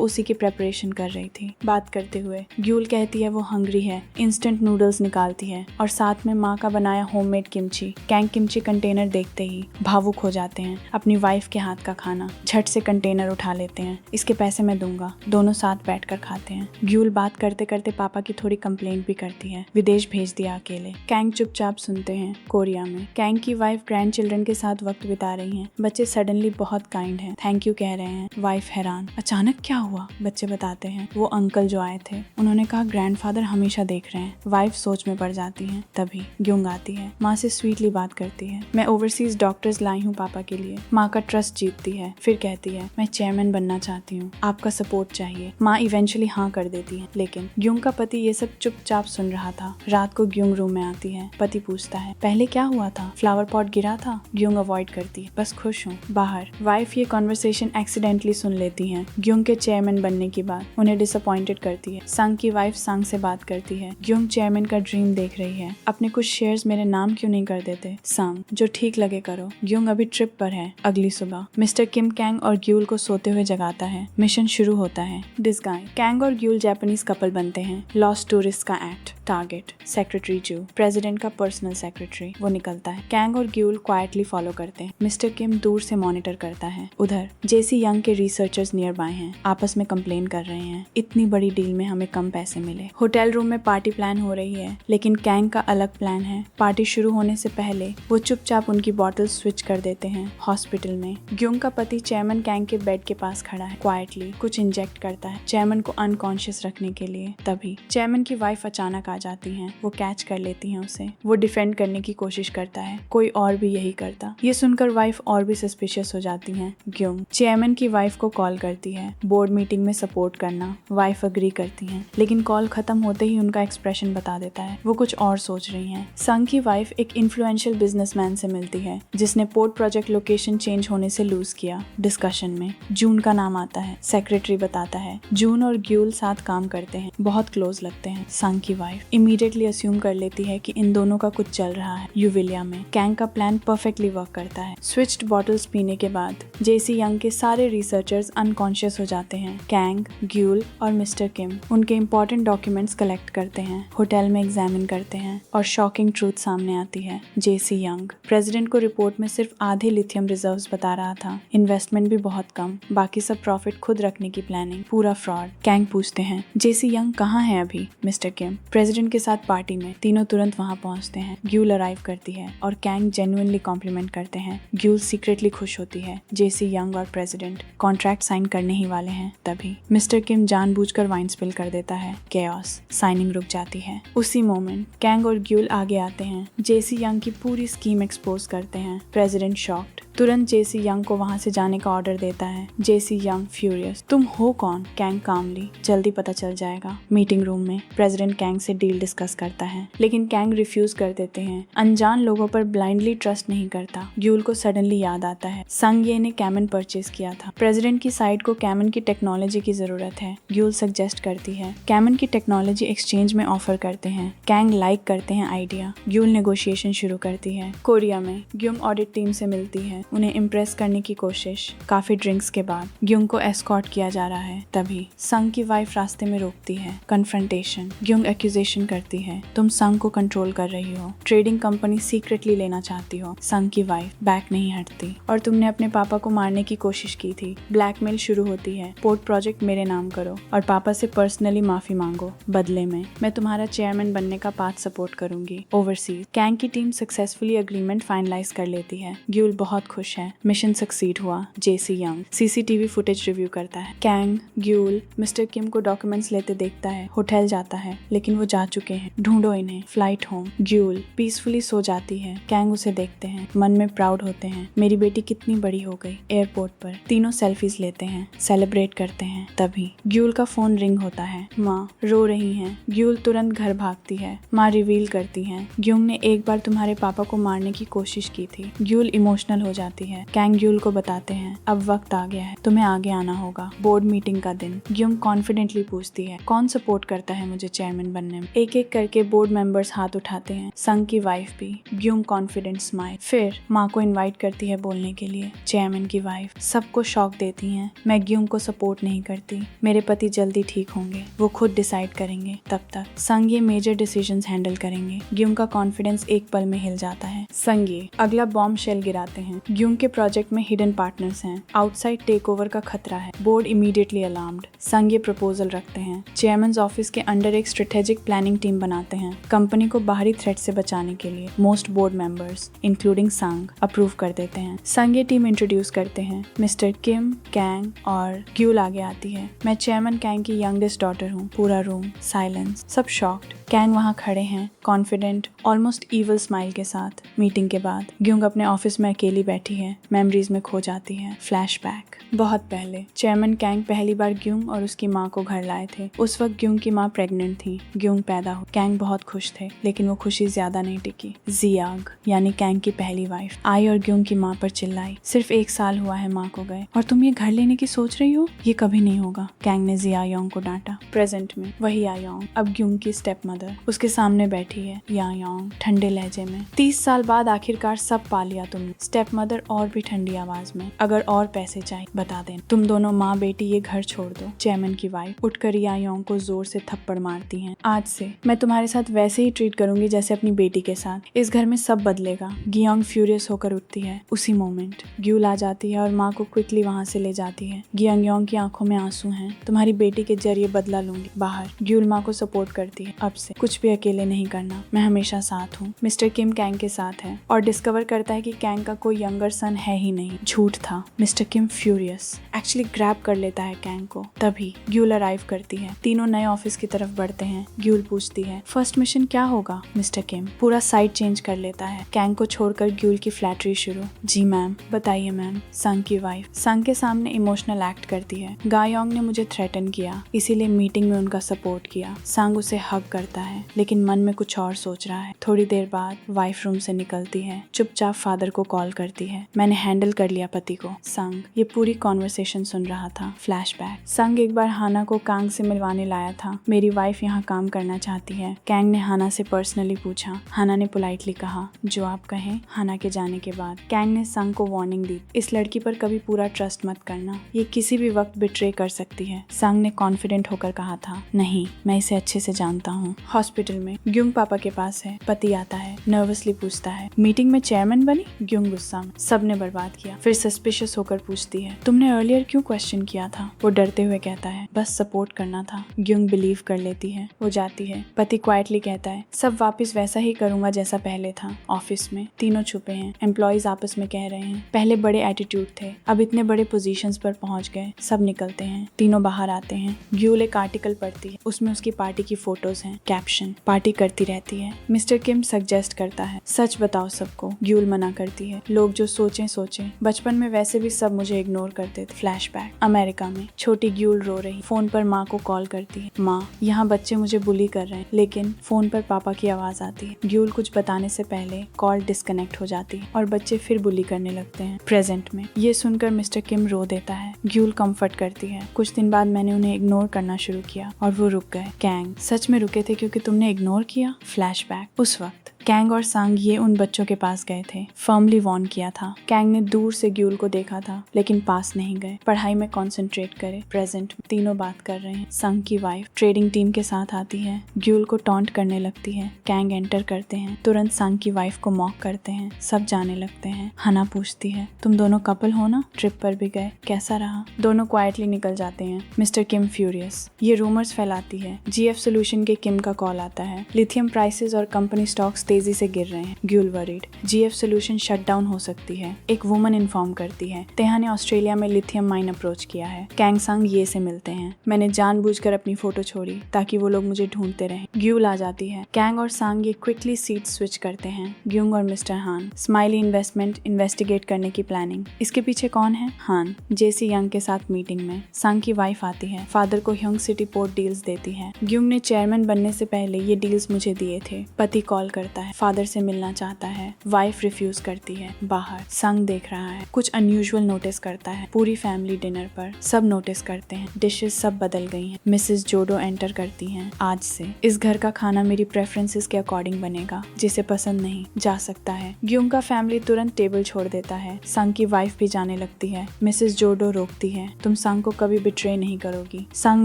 उसी की प्रेपरेशन कर रही थी। बात करते हुए ग्यूल कहती है वो हंग्री है, इंस्टेंट नूडल्स निकालती है और साथ में माँ का बनाया homemade kimchi. Kang kimchi container देखते ही भावुक हो जाते हैं। अपनी वाइफ के हाथ का खाना झट से कंटेनर उठा लेते हैं। इसके पैसे मैं दूंगा। दोनों साथ बैठकर खाते हैं। ग्यूल बात करते करते पापा की थोड़ी कंप्लेंट भी करती है, विदेश भेज दिया अकेले। कैंग चुपचाप सुनते हैं। कोरिया में कैंग की वाइफ ग्रैंड चिल्ड्रन के साथ वक्त बिता रही हैं। बच्चे सडनली बहुत काइंड हैं, थैंक यू कह रहे हैं। वाइफ हैरान, अचानक क्या हुआ? बच्चे बताते हैं वो अंकल जो आए थे, उन्होंने कहा ग्रैंडफादर हमेशा देख रहे हैं। वाइफ सोच में पड़ जाती है। तभी ग्युंग आती है, माँ से स्वीटली बात करती है, मैं ओवरसीज डॉक्टर्स लाई हूँ पापा के लिए। माँ का ट्रस्ट जीतती है। फिर कहती है मैं चेयरमैन बनना चाहती हूँ, आपका सपोर्ट चाहिए। माँ इवेंचुअली हाँ कर देती है, लेकिन ग्युंग का पति ये सब चुपचाप सुन रहा था। रात को ग्युंग रूम में आती है। पति पूछता है पहले क्या हुआ था? फ्लावर पॉट गिरा था? ग्युंग अवॉइड करती है, बस खुश हूँ। बाहर वाइफ ये कॉन्वर्सेशन एक्सीडेंटली सुन लेती है। ग्युंग के चेयरमैन बनने की बात उन्हें डिसअपॉइंटेड करती है। संग की वाइफ संग से बात करती है। ग्युंग चेयरमैन का ड्रीम देख रही है। अपने कुछ शेयर्स मेरे नाम क्यों नहीं कर देते? संग, जो ठीक लगे करो। ग्युंग अभी ट्रिप पर है। अगली सुबह मिस्टर किम कैंग और ग्यूल को सोते हुए जगाता है। मिशन शुरू होता है। डिस्गाइज। कैंग और ग्यूल जापानीज कपल बनते हैं। लॉस्ट टूरिस्ट का एक्ट। टारगेट सेक्रेटरी जू, प्रेसिडेंट का पर्सनल सेक्रेटरी। वो निकलता है। कैंग और ग्यूल क्वाइटली फॉलो करते हैं। मिस्टर किम दूर से मॉनिटर करता है। उधर जेसी यंग के रिसर्चर्स नियर बाय हैं, आपस में कंप्लेन कर रहे हैं, इतनी बड़ी डील में हमें कम पैसे मिले। होटल रूम में पार्टी प्लान हो रही है, लेकिन कैंग का अलग प्लान है। पार्टी शुरू होने से पहले वो चुपचाप उनकी बॉटल स्विच कर देते हैं। हॉस्पिटल में ग्युंग का पति चेयरमैन कैंग के बेड के पास खड़ा है। क्वाइटली कुछ इंजेक्ट करता है चेयरमैन को अनकॉन्शियस रखने के लिए। तभी चेयरमैन की वाइफ अचानक आ जाती हैं। वो कैच कर लेती हैं उसे। वो डिफेंड करने की कोशिश करता है, कोई और भी यही करता। ये सुनकर वाइफ और भी सस्पिशियस हो जाती हैं। ग्युंग चेयरमैन की वाइफ को कॉल करती है, बोर्ड मीटिंग में सपोर्ट करना। वाइफ अग्री करती हैं, लेकिन कॉल खत्म होते ही उनका एक्सप्रेशन बता देता है वो कुछ और सोच रही हैं। संग की वाइफ एक इन्फ्लुएंशियल बिजनेसमैन से मिलती है जिसने पोर्ट प्रोजेक्ट लोकेशन चेंज होने से लूज किया। डिस्कशन में जून का नाम आता है। सेक्रेटरी बताता है जून और ग्यूल साथ काम करते हैं, बहुत क्लोज लगते हैं। संग की वाइफ इमीडिएटली अस्यूम कर लेती है कि इन दोनों का कुछ चल रहा है। यूविलिया में कैंग का प्लान परफेक्टली वर्क करता है। स्विच्ड बॉटल्स पीने के बाद जेसी यंग के सारे रिसर्चर्स अनकॉन्शियस हो जाते हैं। कैंग, ग्यूल और मिस्टर किम उनके इंपॉर्टेंट डॉक्यूमेंट्स कलेक्ट करते हैं, होटल में एग्जामिन करते हैं और शॉकिंग ट्रूथ सामने आती है। जेसी यंग प्रेसिडेंट को रिपोर्ट में सिर्फ आधे लिथियम रिजर्व्स बता रहा था, इन्वेस्टमेंट भी बहुत कम, बाकी सब प्रॉफिट खुद रखने की प्लानिंग, पूरा फ्रॉड। कैंग पूछते हैं जेसी यंग कहाँ है अभी? मिस्टर किम प्रेसिडेंट के साथ पार्टी में। तीनों तुरंत वहाँ पहुँचते हैं। ग्यूल अराइव करती है और कैंग जेन्युइनली कॉम्प्लीमेंट करते हैं। ग्यूल सीक्रेटली खुश होती है। जेसी यंग और प्रेसिडेंट कॉन्ट्रैक्ट साइन करने ही वाले हैं। तभी मिस्टर किम जानबूझकर वाइन स्पिल कर देता है। केओस, साइनिंग रुक जाती है। उसी मोमेंट कैंग और ग्यूल आगे आते हैं। जेसी यंग की पूरी स्कीम एक्सपोज करते हैं। प्रेसिडेंट शॉक्ड, तुरंत जेसी यंग को वहाँ से जाने का ऑर्डर देता है। जेसी यंग फ्यूरियस, तुम हो कौन? कैंग कामली, जल्दी पता चल जाएगा। मीटिंग रूम में प्रेसिडेंट कैंग से डील डिस्कस करता है, लेकिन कैंग रिफ्यूज कर देते हैं। अनजान लोगों पर ब्लाइंडली ट्रस्ट नहीं करता। ग्यूल को सडनली याद आता है संग ये ने कैमन परचेज किया था। प्रेसिडेंट की साइड को कैमन की टेक्नोलॉजी की जरूरत है। ग्यूल सजेस्ट करती है कैमन की टेक्नोलॉजी एक्सचेंज में ऑफर करते हैं। कैंग लाइक करते हैं आइडिया। ग्यूल नेगोशिएशन शुरू करती है। कोरिया में ग्युंग ऑडिट टीम से मिलती है, उन्हें इम्प्रेस करने की कोशिश। काफी ड्रिंक्स के बाद ग्युंग को एस्कॉर्ट किया जा रहा है। तभी संग की वाइफ रास्ते में रोकती है। कन्फ्रंटेशन, ग्युंग एक्यूजेशन करती है तुम संग को कंट्रोल कर रही हो, ट्रेडिंग कंपनी सीक्रेटली लेना चाहती हो। संग की वाइफ बैक नहीं हटती, और तुमने अपने पापा को मारने की कोशिश की थी। ब्लैकमेल शुरू होती है, पोर्ट प्रोजेक्ट मेरे नाम करो और पापा से पर्सनली माफी मांगो, बदले में मैं तुम्हारा चेयरमैन बनने का पाथ सपोर्ट करूंगी। ओवरसीज कैंग की टीम सक्सेसफुली अग्रीमेंट फाइनलाइज कर लेती है। ग्यूल बहुत खुश है, मिशन सक्सीड हुआ। जेसी यंग सीसीटीवी फुटेज रिव्यू करता है। कैंग ग्यूल मिस्टर किम को डॉक्यूमेंट्स लेते देखता है। होटल जाता है लेकिन वो जा चुके हैं, ढूंढो इन्हें। फ्लाइट होम ग्यूल पीसफुली सो जाती है। कैंग उसे देखते हैं, मन में प्राउड होते हैं, मेरी बेटी कितनी बड़ी हो गई। एयरपोर्ट पर तीनों सेल्फीज लेते हैं, सेलिब्रेट करते हैं। तभी ग्यूल का फोन रिंग होता है। माँ रो रही हैं। ग्यूल तुरंत घर भागती है। माँ रिवील करती हैं, ग्यूंग ने एक बार तुम्हारे पापा को मारने की कोशिश की थी। ग्यूल इमोशनल हो जाती है। कैंग ग्यूल को बताते हैं, अब वक्त आ गया है, तुम्हें आगे आना होगा। बोर्ड मीटिंग का दिन ग्यूंग कॉन्फिडेंटली पूछती है, कौन सपोर्ट करता है मुझे चेयरमैन बनने में। एक एक करके बोर्ड मेंबर्स हाथ उठाते हैं, संग की वाइफ भी। ग्यूंग कॉन्फिडेंट स्माइल। फिर माँ को इनवाइट करती है बोलने के लिए। चेयरमैन की वाइफ सबको शॉक देती हैं, मैं ग्यूंग को सपोर्ट नहीं करती, मेरे पति जल्दी ठीक होंगे, वो खुद डिसाइड करेंगे, तब तक संग ये मेजर डिसीजंस हैंडल करेंगे। ग्यूंग का कॉन्फिडेंस एक पल में हिल जाता है। संग ये अगला बॉम्ब शेल गिराते हैं। ग्यूंग के प्रोजेक्ट में हिडन पार्टनर्स हैं, आउटसाइड टेक ओवर का खतरा है। Board immediately alarmed. संग ये प्रपोजल रखते हैं। चेयरमैन ऑफिस के अंडर एक स्ट्रेटेजिक प्लानिंग टीम बनाते हैं, कंपनी को बाहरी थ्रेट से बचाने के लिए। मोस्ट बोर्ड मेंबर्स इंक्लूडिंग संग अप्रूव कर देते हैं। संग ये टीम इंट्रोड्यूस करते हैं। मिस्टर किम, कैंग और ग्यूल आगे आती है। मैं चेयरमैन कैंग की यंगेस्ट डॉटर हूँ। पूरा रूम साइलेंस, सब शॉक्ड। कैंग वहाँ खड़े हैं, कॉन्फिडेंट, ऑलमोस्ट इवल स्माइल के साथ। मीटिंग के बाद ग्यूंग अपने ऑफिस में अकेली बैठी है, मेमोरीज में खो जाती है। फ्लैशबैक बहुत पहले चेयरमैन कैंग पहली बार ग्यूंग और उसकी माँ को घर लाए थे। उस वक्त ग्यूंग की माँ प्रेग्नेंट थी। ग्यूंग पैदा हो। कैंग बहुत खुश थे, लेकिन वो खुशी ज्यादा नहीं टिकी। जियांग यानी कैंग की पहली वाइफ आई और ग्यूंग की माँ पर चिल्लाई, सिर्फ 1 साल हुआ है माँ को गए और तुम ये घर लेने की सोच रही हो, ये कभी नहीं होगा। कैंग ने जिया योंग को डांटा। प्रेजेंट में वही आयोंग, अब ग्यूंग की स्टेप मदर, उसके सामने बैठी है। यायोंग ठंडे लहजे में, 30 साल बाद आखिरकार सब पा लिया तुमने। स्टेप मदर और भी ठंडी आवाज में, अगर और पैसे चाहिए बता दें, तुम दोनों माँ बेटी ये घर छोड़ दो। चेयरमैन की वाइफ उठकर यायोंग को जोर से थप्पड़ मारती हैं। आज से मैं तुम्हारे साथ वैसे ही ट्रीट करूंगी जैसे अपनी बेटी के साथ। इस घर में सब बदलेगा। गियोंग फ्यूरियस होकर उठती है। उसी मोमेंट ग्यूल आ जाती है और माँ को क्विकली वहाँ से ले जाती है। गियोंग की आंखों में आंसू हैं। तुम्हारी बेटी के जरिए बदला लूंगी। बाहर ग्यूल माँ को सपोर्ट करती है, अब से कुछ भी अकेले नहीं करना, मैं हमेशा साथ हूँ। मिस्टर किम कैंग के साथ है और डिस्कवर करता है कि कैंग का कोई यंगर सन है ही नहीं, झूठ था। मिस्टर किम फ्यूरियस एक्चुअली ग्रैब कर लेता है कैंग को। तभी ग्यूल अराइव करती है। तीनों नए ऑफिस की तरफ बढ़ते हैं। ग्यूल पूछती है, फर्स्ट मिशन क्या होगा? मिस्टर किम पूरा साइड चेंज कर लेता है। कैंग को छोड़कर ग्यूल की फ्लैटरी शुरू। जी मैम। बताइए मैम। संग की वाइफ संग के सामने इमोशनल एक्ट करती है। गायोंग ने मुझे थ्रेटन किया, इसीलिए मीटिंग में उनका सपोर्ट किया। संग उसे हग करता है, लेकिन मन में कुछ और सोच रहा है। थोड़ी देर बाद वाइफ रूम से निकलती है, चुपचाप फादर को कॉल करती है। मैंने हैंडल कर लिया पति को। संग ये पूरी कॉन्वर्सेशन सुन रहा था। फ्लैशबैक संग एक बार हाना को कांग से मिलवाने लाया था। मेरी वाइफ यहाँ काम करना चाहती है। कैंग ने हाना से पर्सनली पूछा। हाना ने पोलाइटली कहा, जो आप कहें। हाना के जाने के बाद कैंग ने संग को वार्निंग दी, इस लड़की पर कभी पूरा ट्रस्ट मत करना, ये किसी भी वक्त बिट्रे कर सकती है। संग ने कॉन्फिडेंट होकर कहा था, नहीं मैं इसे अच्छे से जानता हूँ। हॉस्पिटल में ग्यूंग पापा के पास है। पति आता है, नर्वसली पूछता है, मीटिंग में चेयरमैन बनी? ग्यूंग गुस्सा में, सबने बर्बाद किया। फिर सस्पिशियस होकर पूछती है, तुमने अर्लियर क्यों क्वेश्चन किया था? वो डरते हुए कहता है, बस सपोर्ट करना था। ग्यूंग बिलीव कर लेती है। वो जाती है। पति क्वाइटली कहता है, सब वापस वैसा ही करूंगा जैसा पहले था। ऑफिस में तीनों छुपे हैं। एम्प्लॉयज आपस में कह रहे हैं, पहले बड़े एटीट्यूड थे, अब इतने बड़े पोजीशंस पर पहुंच गए। सब निकलते हैं। तीनों बाहर आते हैं। ग्यूल एक आर्टिकल पढ़ती है, उसमें उसकी पार्टी की फोटोज हैं। कैप्शन, पार्टी करती रहती है। मिस्टर किम सजेस्ट करता है, सच बताओ सबको। ग्यूल मना करती है, लोग जो सोचें सोचें, बचपन में वैसे भी सब मुझे इग्नोर करते थे। फ्लैशबैक अमेरिका में छोटी ग्यूल रो रही, फोन पर माँ को कॉल करती है। माँ, यहाँ बच्चे मुझे बुली कर रहे हैं। लेकिन फोन पर पापा की आवाज आती है। ग्यूल कुछ बताने से पहले कॉल डिस्कनेक्ट हो जाती है और बच्चे फिर बुली करने लगते हैं। प्रेजेंट में ये सुनकर मिस्टर किम रो देता है। ग्यूल कंफर्ट करती है, कुछ दिन बाद मैंने उन्हें इग्नोर करना शुरू किया और वो रुक गए। कैंग, सच में रुके थे क्योंकि तुमने इग्नोर किया? फ्लैशबैक उस वक्त कैंग और संग ये उन बच्चों के पास गए थे, फर्मली वॉर्न किया था। कैंग ने दूर से ग्यूल को देखा था, लेकिन पास नहीं गए। पढ़ाई में कंसंट्रेट करे। प्रेजेंट में तीनों बात कर रहे हैं। संग की वाइफ ट्रेडिंग टीम के साथ आती है, ग्यूल को टॉन्ट करने लगती है। कैंग एंटर करते हैं, तुरंत संग की वाइफ को मॉक करते हैं। सब जाने लगते हैं। हाना पूछती है, तुम दोनों कपल हो ना? ट्रिप पर भी गए, कैसा रहा? दोनों क्वाइटली निकल जाते हैं। मिस्टर किम फ्यूरियस ये रूमर्स फैलाती है। जीएफ सोल्यूशन के किम का कॉल आता है। लिथियम प्राइसेस और कंपनी स्टॉक्स तेजी से गिर रहे हैं। ग्यूल worried, GF solution shut down हो सकती है। एक वुमन इन्फॉर्म करती है, तेहा ने ऑस्ट्रेलिया में लिथियम माइन अप्रोच किया है। कैंग सांग ये से मिलते हैं। मैंने जानबूझकर अपनी फोटो छोड़ी ताकि वो लोग मुझे ढूंढते रहें। ग्यूल आ जाती है। कैंग और सांग ये क्विकली सीट स्विच करते हैं। ग्यूंग और मिस्टर हान, स्माइली इन्वेस्टमेंट इन्वेस्टिगेट करने की प्लानिंग। इसके पीछे कौन है? हान, जेसी यंग के साथ मीटिंग में। सांग की वाइफ आती है, फादर को ह्योंग सिटी पोर्ट डील्स देती है। ग्यूंग ने चेयरमैन बनने से पहले ये डील्स मुझे दिए थे। पति कॉल करता है, फादर से मिलना चाहता है। वाइफ रिफ्यूज करती है। बाहर सांग देख रहा है, कुछ अनयूजुअल नोटिस करता है। पूरी फैमिली डिनर पर, सब नोटिस करते हैं, डिशेस सब बदल गई हैं। मिसेस जोडो एंटर करती हैं। आज से इस घर का खाना मेरी प्रेफरेंसेस के अकॉर्डिंग बनेगा, जिसे पसंद नहीं जा सकता है। ग्यूंग का फैमिली तुरंत टेबल छोड़ देता है। सांग की वाइफ भी जाने लगती है। मिसेस जोडो रोकती है, तुम सांग को कभी बिट्रे नहीं करोगी। सांग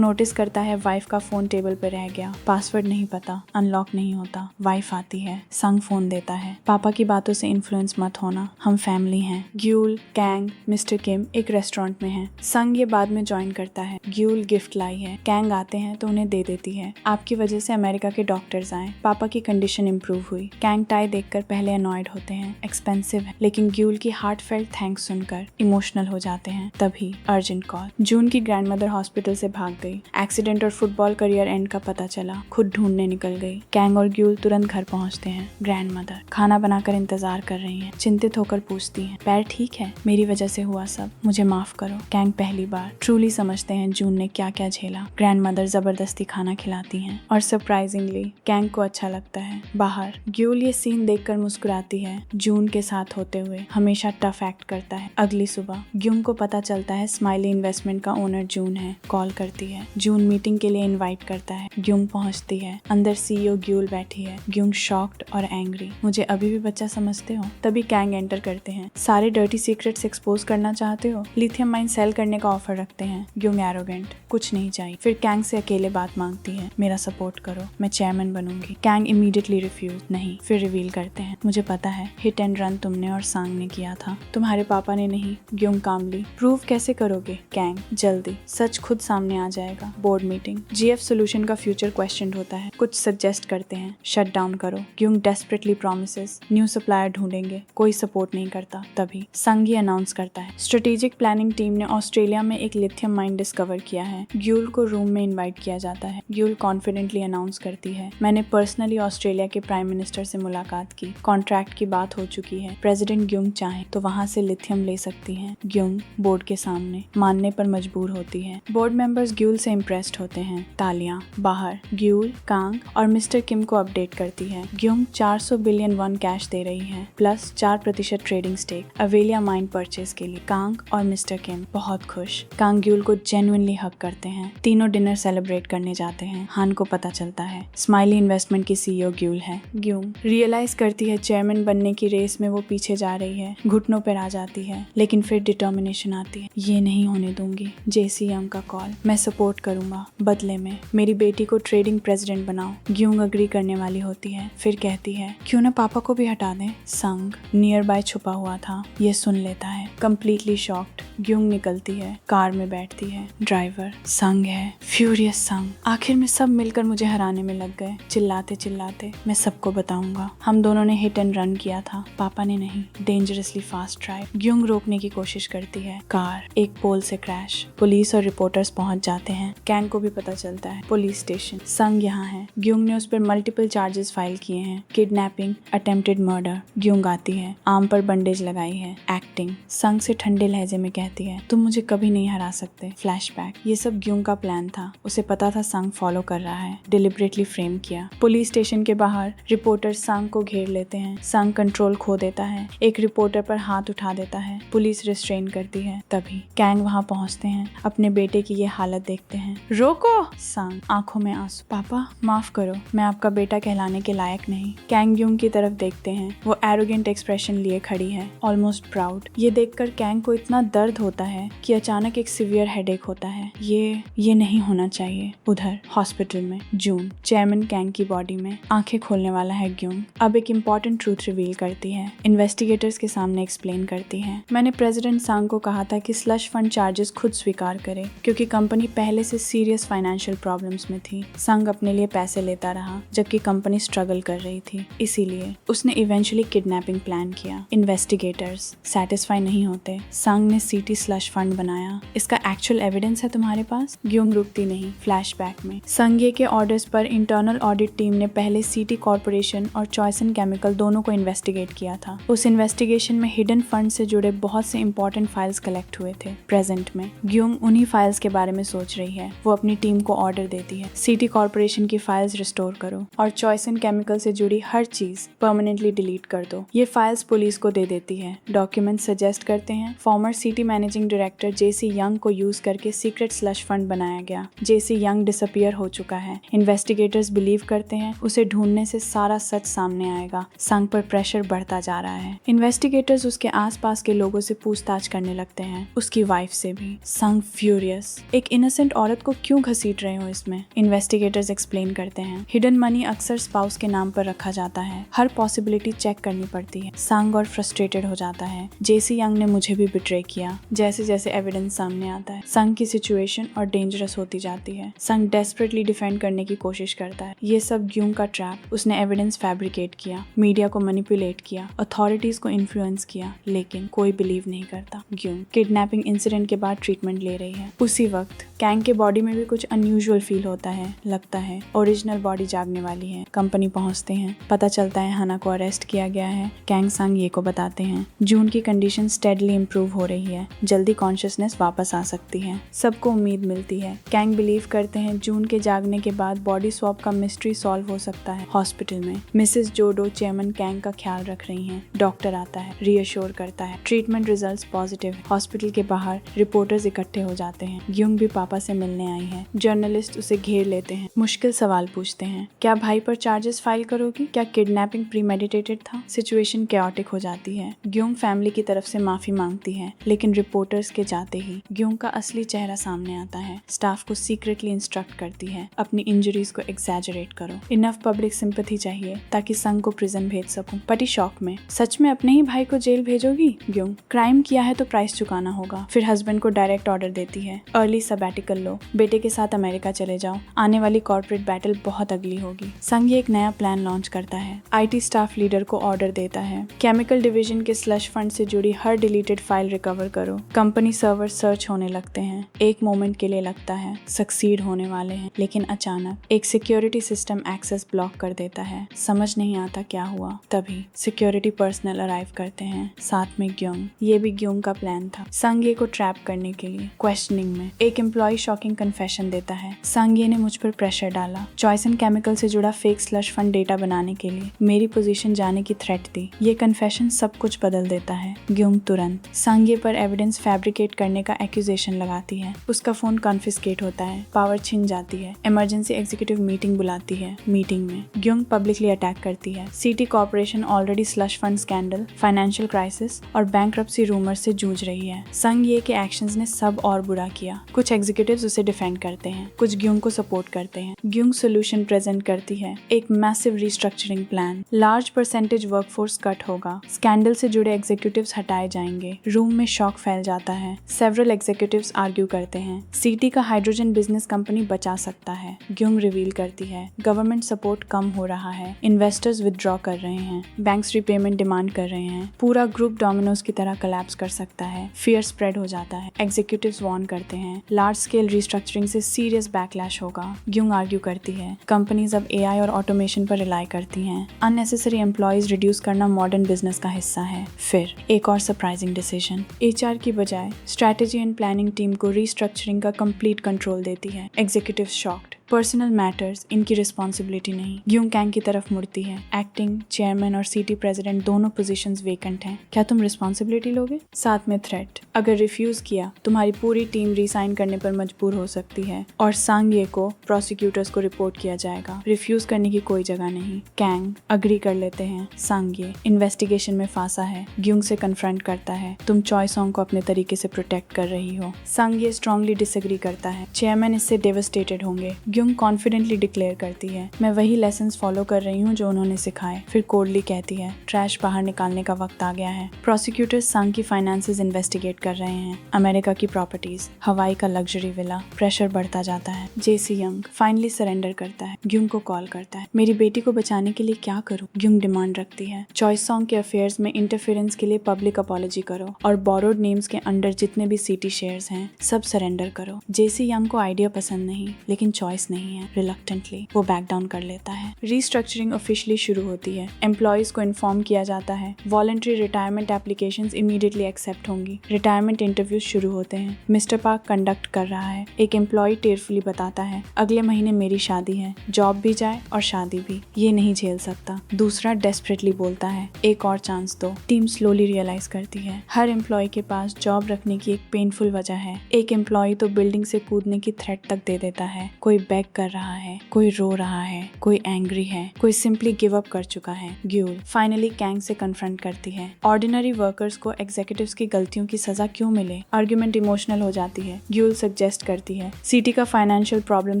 नोटिस करता है वाइफ का फोन टेबल पर रह गया, पासवर्ड नहीं पता, अनलॉक नहीं होता। वाइफ आती है, सांग फोन देता है, पापा की बातों से इन्फ्लुएंस मत होना, हम फैमिली हैं। ग्यूल, कैंग, मिस्टर किम एक रेस्टोरेंट में हैं। सांग ये बाद में ज्वाइन करता है। ग्यूल गिफ्ट लाई है। कैंग आते हैं तो उन्हें दे देती है। आपकी वजह से अमेरिका के डॉक्टर्स आए, पापा की कंडीशन इम्प्रूव हुई। कैंग टाई देखकर पहले अनॉयड होते हैं, एक्सपेंसिव है, लेकिन ग्यूल की हार्टफेल्ट थैंक्स सुनकर इमोशनल हो जाते हैं। तभी अर्जेंट कॉल। जून की ग्रैंडमदर हॉस्पिटल से भाग गई। एक्सीडेंट और फुटबॉल करियर एंड का पता चला, खुद ढूंढने निकल गई। कैंग और ग्यूल तुरंत घर पहुंचते हैं। ग्रैंडमदर खाना बनाकर इंतजार कर रही हैं। चिंतित होकर पूछती हैं, पैर ठीक है? मेरी वजह से हुआ सब, मुझे माफ करो। कैंग पहली बार ट्रूली समझते हैं जून ने क्या क्या झेला। ग्रैंडमदर जबरदस्ती खाना खिलाती हैं और सरप्राइजिंगली कैंग को अच्छा लगता है। बाहर ग्यूल ये सीन देखकर मुस्कुराती है। जून के साथ होते हुए हमेशा टफ एक्ट करता है। अगली सुबह ग्यूंग को पता चलता है स्माइली इन्वेस्टमेंट का ओनर जून है। कॉल करती है। जून मीटिंग के लिए इनवाइट करता है। ग्यूंग पहुंचती है। अंदर CEO ग्यूल बैठी है। ग्यूंग शॉक्ड और एंग्री, मुझे अभी भी बच्चा समझते हो? तभी कैंग एंटर करते हैं। सारे डर्टी सीक्रेट्स एक्सपोज करना चाहते हो? लिथियम माइन सेल करने का ऑफर रखते हैं। ग्यूंग एरोगेंट, कुछ नहीं चाहिए। फिर कैंग से अकेले बात मांगती है, मेरा सपोर्ट करो, मैं चेयरमैन बनूंगी। कैंग इमीडिएटली रिफ्यूज, नहीं। फिर रिवील करते हैं, मुझे पता है हिट एंड रन तुमने और सांग ने किया था, तुम्हारे पापा ने नहीं। ग्यूंग कामली, प्रूव कैसे करोगे? कैंग, जल्दी, सच खुद सामने आ जाएगा। Board meeting. GF सोल्यूशन का फ्यूचर क्वेश्चन होता है। कुछ सजेस्ट करते हैं, शट डाउन करो। ग्यूंग डेस्परेटली प्रॉमिसेस, न्यू सप्लायर ढूंढेंगे। कोई सपोर्ट नहीं करता। तभी संग ही अनाउंस करता है, स्ट्रेटेजिक प्लानिंग टीम ने ऑस्ट्रेलिया में एक लिथियम माइन डिस्कवर किया है। ग्यूल को रूम में इनवाइट किया जाता है। ग्यूल कॉन्फिडेंटली अनाउंस करती है, मैंने पर्सनली ऑस्ट्रेलिया के प्राइम मिनिस्टर से मुलाकात की, कॉन्ट्रैक्ट की बात हो चुकी है। प्रेसिडेंट ग्यूंग चाहे तो वहाँ से लिथियम ले सकती हैं। ग्यूंग बोर्ड के सामने मानने पर मजबूर होती है। बोर्ड मेंबर्स ग्यूल से इम्प्रेस्ड होते हैं। तालियां। बाहर ग्यूल, कांग और मिस्टर किम को अपडेट करती है। ग्यूंग 400 बिलियन वन कैश दे रही है, प्लस 4% ट्रेडिंग स्टेक अवेलिया माइन परचेज के लिए। कांग और मिस्टर किम बहुत खुश। कांग ग्यूल को जेन्युइनली हक करते हैं। तीनों डिनर सेलिब्रेट करने जाते हैं। हान को पता चलता है स्माइली इन्वेस्टमेंट की CEO ग्यूल है। ग्यूंग रियलाइज करती है चेयरमैन बनने की रेस में वो पीछे जा रही है, घुटनों पर आ जाती है, लेकिन फिर डिटर्मिनेशन आती है, ये नहीं होने दूंगी। जेसी यंग का कॉल, मैं सपोर्ट करूंगा, बदले में मेरी बेटी को ट्रेडिंग प्रेसिडेंट बनाओ। ग्यूंग अग्री करने वाली होती है, फिर कहती है क्यों ना पापा को भी हटा दें। संग नियर बाय छुपा हुआ था, ये सुन लेता है। कंप्लीटली शॉक्ड ग्यूंग निकलती है, कार में बैठती है। ड्राइवर संग है, फ्यूरियस संग। आखिर में सब मिलकर मुझे हराने में लग गए। चिल्लाते चिल्लाते, मैं सबको बताऊंगा, हम दोनों ने हिट एंड रन किया था, पापा ने नहीं। Dangerously fast drive. ग्यूंग रोकने की कोशिश करती है। कार एक पोल से क्रैश। पुलिस और रिपोर्टर्स पहुंच जाते हैं। कैंग को भी पता चलता है। Police station. संग यहाँ है। ग्यूंग ने उस पर मल्टीपल चार्जेस फाइल किए हैं, किडनैपिंग, अटेम्प्टेड मर्डर। ग्यूंग आती है, आर्म पर बंडेज लगाई है। एक्टिंग। संग से ठंडे लहजे में कहती है, तुम मुझे कभी नहीं हरा सकते। फ्लैशबैक। ये सब ग्यूंग का प्लान था, उसे पता था संग फॉलो कर रहा है, डिलिबरेटली फ्रेम किया। पुलिस स्टेशन के बाहर रिपोर्टर संग को घेर लेते हैं। संग कंट्रोल खो देता है, एक रिपोर्टर पर हाथ उठा देता है। पुलिस रिस्ट्रेन करती है। तभी कैंग वहाँ पहुँचते हैं। अपने बेटे की ये हालत देखते हैं। रोको। संग आंखों में आंसू, पापा माफ करो, मैं आपका बेटा कहलाने के लायक नहीं। कैंग ग्यूंग की तरफ देखते हैं, वो एरोगेंट एक्सप्रेशन लिए खड़ी है, ऑलमोस्ट प्राउड। ये देखकर कैंग को इतना दर्द होता है कि अचानक एक सीवियर हेडेक होता है। ये नहीं होना चाहिए। उधर हॉस्पिटल में जून, चेयरमैन कैंग की बॉडी में। आंखें खोलने वाला है ग्यूंग। अब एक इम्पोर्टेंट ट्रूथ रिवील करती है। इन्वेस्टिगेटर्स के सामने एक्सप्लेन करती है, मैंने प्रेसिडेंट सांग को कहा था कि स्लश फंड चार्जेस खुद स्वीकार करे, क्योंकि कंपनी पहले से सीरियस फाइनेंशियल प्रॉब्लम्स में थी। संग अपने लिए पैसे लेता रहा जबकि कंपनी स्ट्रगल कर रही रही थी, इसीलिए उसने इवेंचुअली किडनैपिंग प्लान किया। इन्वेस्टिगेटर्स सेटिस्फाई नहीं होते। संग ने सीटी स्लश फंड बनाया। इसका एक्चुअल एविडेंस है तुम्हारे पास? ग्यूंग रुकती नहीं। फ्लैशबैक में संघीय के ऑर्डर्स पर इंटरनल ऑडिट टीम ने पहले सीटी कॉर्पोरेशन और चॉइसन केमिकल दोनों को इन्वेस्टिगेट किया था। उस इन्वेस्टिगेशन में हिडन फंड से जुड़े बहुत से इंपॉर्टेंट फाइल्स कलेक्ट हुए थे। प्रेजेंट में ग्यूंग उन्हीं फाइल्स के बारे में सोच रही है। वो अपनी टीम को ऑर्डर देती है, सीटी कॉर्पोरेशन की फाइल्स रिस्टोर करो और चॉइसन केमिकल से जुड़ी हर चीज परमानेंटली डिलीट कर दो। ये फाइल्स पुलिस को दे देती है। डॉक्यूमेंट सजेस्ट करते हैं फॉर्मर सीटी मैनेजिंग डायरेक्टर जेसी यंग को यूज करके सीक्रेट स्लश फंड बनाया गया। जेसी यंग डिसअपीयर हो चुका है। इन्वेस्टिगेटर्स बिलीव करते हैं उसे ढूंढने से सारा सच सामने आएगा। संग पर प्रेशर बढ़ता जा रहा है। इन्वेस्टिगेटर्स उसके आसपास के लोगों से पूछताछ करने लगते हैं, उसकी वाइफ से भी। संग फ्यूरियस, एक इनोसेंट औरत को क्यों घसीट रहे हो इसमें? इन्वेस्टिगेटर्स एक्सप्लेन करते हैं हिडन मनी अक्सर स्पाउस के नाम पर रखा जाता है। हर पॉसिबिलिटी चेक करनी पड़ती है। संग और फ्रस्ट्रेटेड हो जाता है। जेसी यंग ने मुझे भी बिट्रे किया। जैसे जैसे एविडेंस सामने आता है संग की सिचुएशन और डेंजरस होती जाती है। संग डेस्परेटली डिफेंड करने की कोशिश करता है। ये सब ग्यूंग का ट्रैप। उसने एविडेंस फैब्रिकेट किया, मीडिया को मैनिपुलेट किया, अथॉरिटीज को इन्फ्लुएंस किया, लेकिन कोई बिलीव नहीं करता। ग्यूंग किडनैपिंग इंसिडेंट के बाद ट्रीटमेंट ले रही है। उसी वक्त कैंग के बॉडी में भी कुछ अनयूजुअल फील होता है। लगता है ओरिजिनल बॉडी जागने वाली है। कंपनी पहुंचते हैं, पता चलता है हना को अरेस्ट किया गया है। कैंग संग ये को बताते हैं जून की कंडीशन स्टेडली इंप्रूव हो रही है, जल्दी कॉन्शियसनेस वापस आ सकती है। सबको उम्मीद मिलती है। कैंग बिलीव करते हैं जून के जागने के बाद बॉडी स्वैप का मिस्ट्री सॉल्व हो सकता है। हॉस्पिटल में मिसेस जोडो चेयरमैन कैंग का ख्याल रख रही हैं। डॉक्टर आता है, रीअश्योर करता है ट्रीटमेंट रिजल्ट्स पॉजिटिव। हॉस्पिटल के बाहर रिपोर्टर्स इकट्ठे हो जाते हैं। ग्यूंग भी पापा से मिलने आई है। जर्नलिस्ट उसे घेर लेते हैं, मुश्किल सवाल पूछते हैं। क्या भाई पर चार्जेस फाइल करोगी? क्या किडनैपिंग प्रीमेडिटेटेड था? सिचुएशन कैओटिक हो जाती है। ग्यूंग फैमिली की तरफ से माफी मांगती है, लेकिन रिपोर्टर्स के जाते ही ग्यूंग का असली चेहरा सामने आता है। स्टाफ को सीक्रेटली इंस्ट्रक्ट करती है अपनी इंजरीज को एग्जैजरेट करो। इनफ पब्लिक सिंपैथी चाहिए ताकि संग को प्रिजन भेज सकूं। पति शॉक में, सच में अपने ही भाई को जेल भेजोगी? ग्यूंग, क्राइम किया है तो प्राइस चुकाना होगा। फिर हस्बैंड को डायरेक्ट ऑर्डर देती है, अर्ली सबैटिकल लो, बेटे के साथ अमेरिका चले जाओ। आने वाली कॉर्पोरेट बैटल बहुत अगली होगी। संग एक नया प्लान लॉन्च करता है। आईटी स्टाफ लीडर को ऑर्डर देता है केमिकल डिवीजन के स्लश फंड से जुड़ी हर डिलीटेड फाइल रिकवर करो। कंपनी सर्वर सर्च होने लगते हैं। एक मोमेंट के लिए लगता है सक्सीड होने वाले हैं, लेकिन अचानक एक सिक्योरिटी सिस्टम एक्सेस ब्लॉक कर देता है। समझ नहीं आता क्या हुआ। तभी सिक्योरिटी पर्सनल अराइव करते हैं, साथ में ग्यूंग। ये भी ग्यूंग का प्लान था संगे को ट्रैप करने के लिए। क्वेश्चनिंग में एक एम्प्लॉय शॉकिंग कन्फेशन देता है, संगे ने मुझ पर प्रेशर डाला चॉइसन केमिकल से जुड़ा फेक स्लश फंड डेटा बनाने के लिए। मेरी पोजीशन जाने की थ्रेट दी। ये कन्फेशन सब कुछ बदल देता है। ग्यूंग तुरंत संगे पर एविडेंस फैब्रिकेट करने का एक्यूजेशन लगाती है। उसका फोन कॉन्फिस्केट होता है, पावर छिन जाती है। इमरजेंसी एग्जीक्यूटिव मीटिंग बुलाती है। मीटिंग में ग्यूंग पब्लिकली अटैक करती है। CT corporation already slush fund scandal, financial crisis और बैंकरप्सी रूमर से जूझ रही है। संग ये के एक्शंस ने सब और बुरा किया। कुछ एग्जीक्यूटिव्स उसे डिफेंड करते हैं, कुछ ग्यूंग को सपोर्ट करते हैं। ग्यूंग सोल्यूशन प्रेजेंट करती है, एक massive restructuring plan. Large percentage workforce cut होगा, स्कैंडल से जुड़े एग्जीक्यूटिव्स हटाए जाएंगे। रूम में शॉक फैल जाता है। सेवरल एग्जीक्यूटिव्स आर्ग्यू करते हैं सीटी का हाइड्रोजन बिजनेस कंपनी बचा सकता है। ग्यूंग रिवील करती है गवर्नमेंट सपोर्ट कम हो रहा है, इन्वेस्टर्स विथड्रॉ कर रहे हैं, बैंक्स रिपेमेंट डिमांड कर रहे हैं, पूरा ग्रुप डोमिनोज की तरह कोलैप्स कर सकता है। फियर स्प्रेड हो जाता है। एग्जीक्यूटिव्स वार्न करते हैं लार्ज स्केल रिस्ट्रक्चरिंग से सीरियस बैकलैश होगा। ग्यूंग आर्ग्यू करती है कंपनीज अब एआई और ऑटोमेशन पर रिलाई करती हैं। अननेसेसरी एम्प्लॉयज रिड्यूस करना मॉडर्न बिजनेस का हिस्सा है। फिर एक और सरप्राइजिंग डिसीजन, एचआर की बजाय स्ट्रैटेजी एंड प्लानिंग टीम को रिस्ट्रक्चरिंग का कंप्लीट कंट्रोल देती है। एग्जीक्यूटिव शॉक्ड, पर्सनल मैटर्स इनकी रिस्पॉन्सिबिलिटी नहीं। ग्यूंग कैंग की तरफ मुड़ती है। एक्टिंग चेयरमैन और सीटी प्रेसिडेंट दोनों पोजीशंस वेकेंट हैं। क्या तुम रिस्पॉन्सिबिलिटी लोगे? साथ में थ्रेट, अगर रिफ्यूज किया तुम्हारी पूरी टीम रिसाइन करने पर मजबूर हो सकती है और सांगे को प्रोसिक्यूटर्स को रिपोर्ट किया जाएगा। रिफ्यूज करने की कोई जगह नहीं। कैंग अग्री कर लेते हैं। सांगे इन्वेस्टिगेशन में फांसा है। ग्यूंग से कन्फ्रंट करता है, तुम चॉइसोंग को अपने तरीके से प्रोटेक्ट कर रही हो। सांगे स्ट्रांगली डिसएग्री करता है, चेयरमैन इससे डेवस्टेटेड होंगे। ग्युंग कॉन्फिडेंटली डिक्लेयर करती है, मैं वही लेसन्स फॉलो कर रही हूँ जो उन्होंने सिखाए। फिर कोडली कहती है, ट्रैश बाहर निकालने का वक्त आ गया है। प्रोसिक्यूटर संग की फाइनेंसेस इन्वेस्टिगेट कर रहे हैं, अमेरिका की प्रॉपर्टीज, हवाई का लग्जरी विला। प्रेशर बढ़ता जाता है। जेसी यंग फाइनली सरेंडर करता है, ग्युंग को कॉल करता है। मेरी बेटी को बचाने के लिए क्या करूं? ग्युंग डिमांड रखती है, चॉइस सॉन्ग के अफेयर्स में इंटरफेरेंस के लिए पब्लिक अपॉलॉजी करो और बोरोड नेम्स के अंडर जितने भी सिटी शेयर्स हैं सब सरेंडर करो। जेसी यंग को आइडिया पसंद नहीं, लेकिन चॉइस नहीं है। रिलक्टेंटली वो बैक डाउन कर लेता है। रीस्ट्रक्चरिंग ऑफिशियली शुरू होती है। एम्प्लॉयज को इन्फॉर्म किया जाता है, voluntary retirement applications immediately accept होंगी। रिटायरमेंट इंटरव्यूज शुरू होते हैं। मिस्टर पार्क कंडक्ट कर रहा है। एक एम्प्लॉय टेयरफुली बताता है, अगले महीने मेरी शादी है, जॉब भी जाए और शादी भी, ये नहीं झेल सकता। दूसरा डेस्परेटली बोलता है, एक और चांस दो। टीम स्लोली रियलाइज करती है, हर एम्प्लॉय के पास जॉब रखने की एक पेनफुल वजह है। एक एम्प्लॉय तो बिल्डिंग से कूदने की थ्रेट तक दे देता है। कोई बेग कर रहा है, कोई रो रहा है, कोई एंग्री है, कोई सिंपली गिव अप कर चुका है। ग्यूल फाइनली कैंग से कन्फ्रंट करती है। ऑर्डिनरी वर्कर्स को एग्जीक्यूटिव्स की गलतियों की सजा क्यों मिले? आर्ग्यूमेंट इमोशनल हो जाती है। ग्यूल सजेस्ट करती है, सिटी का फाइनेंशियल प्रॉब्लम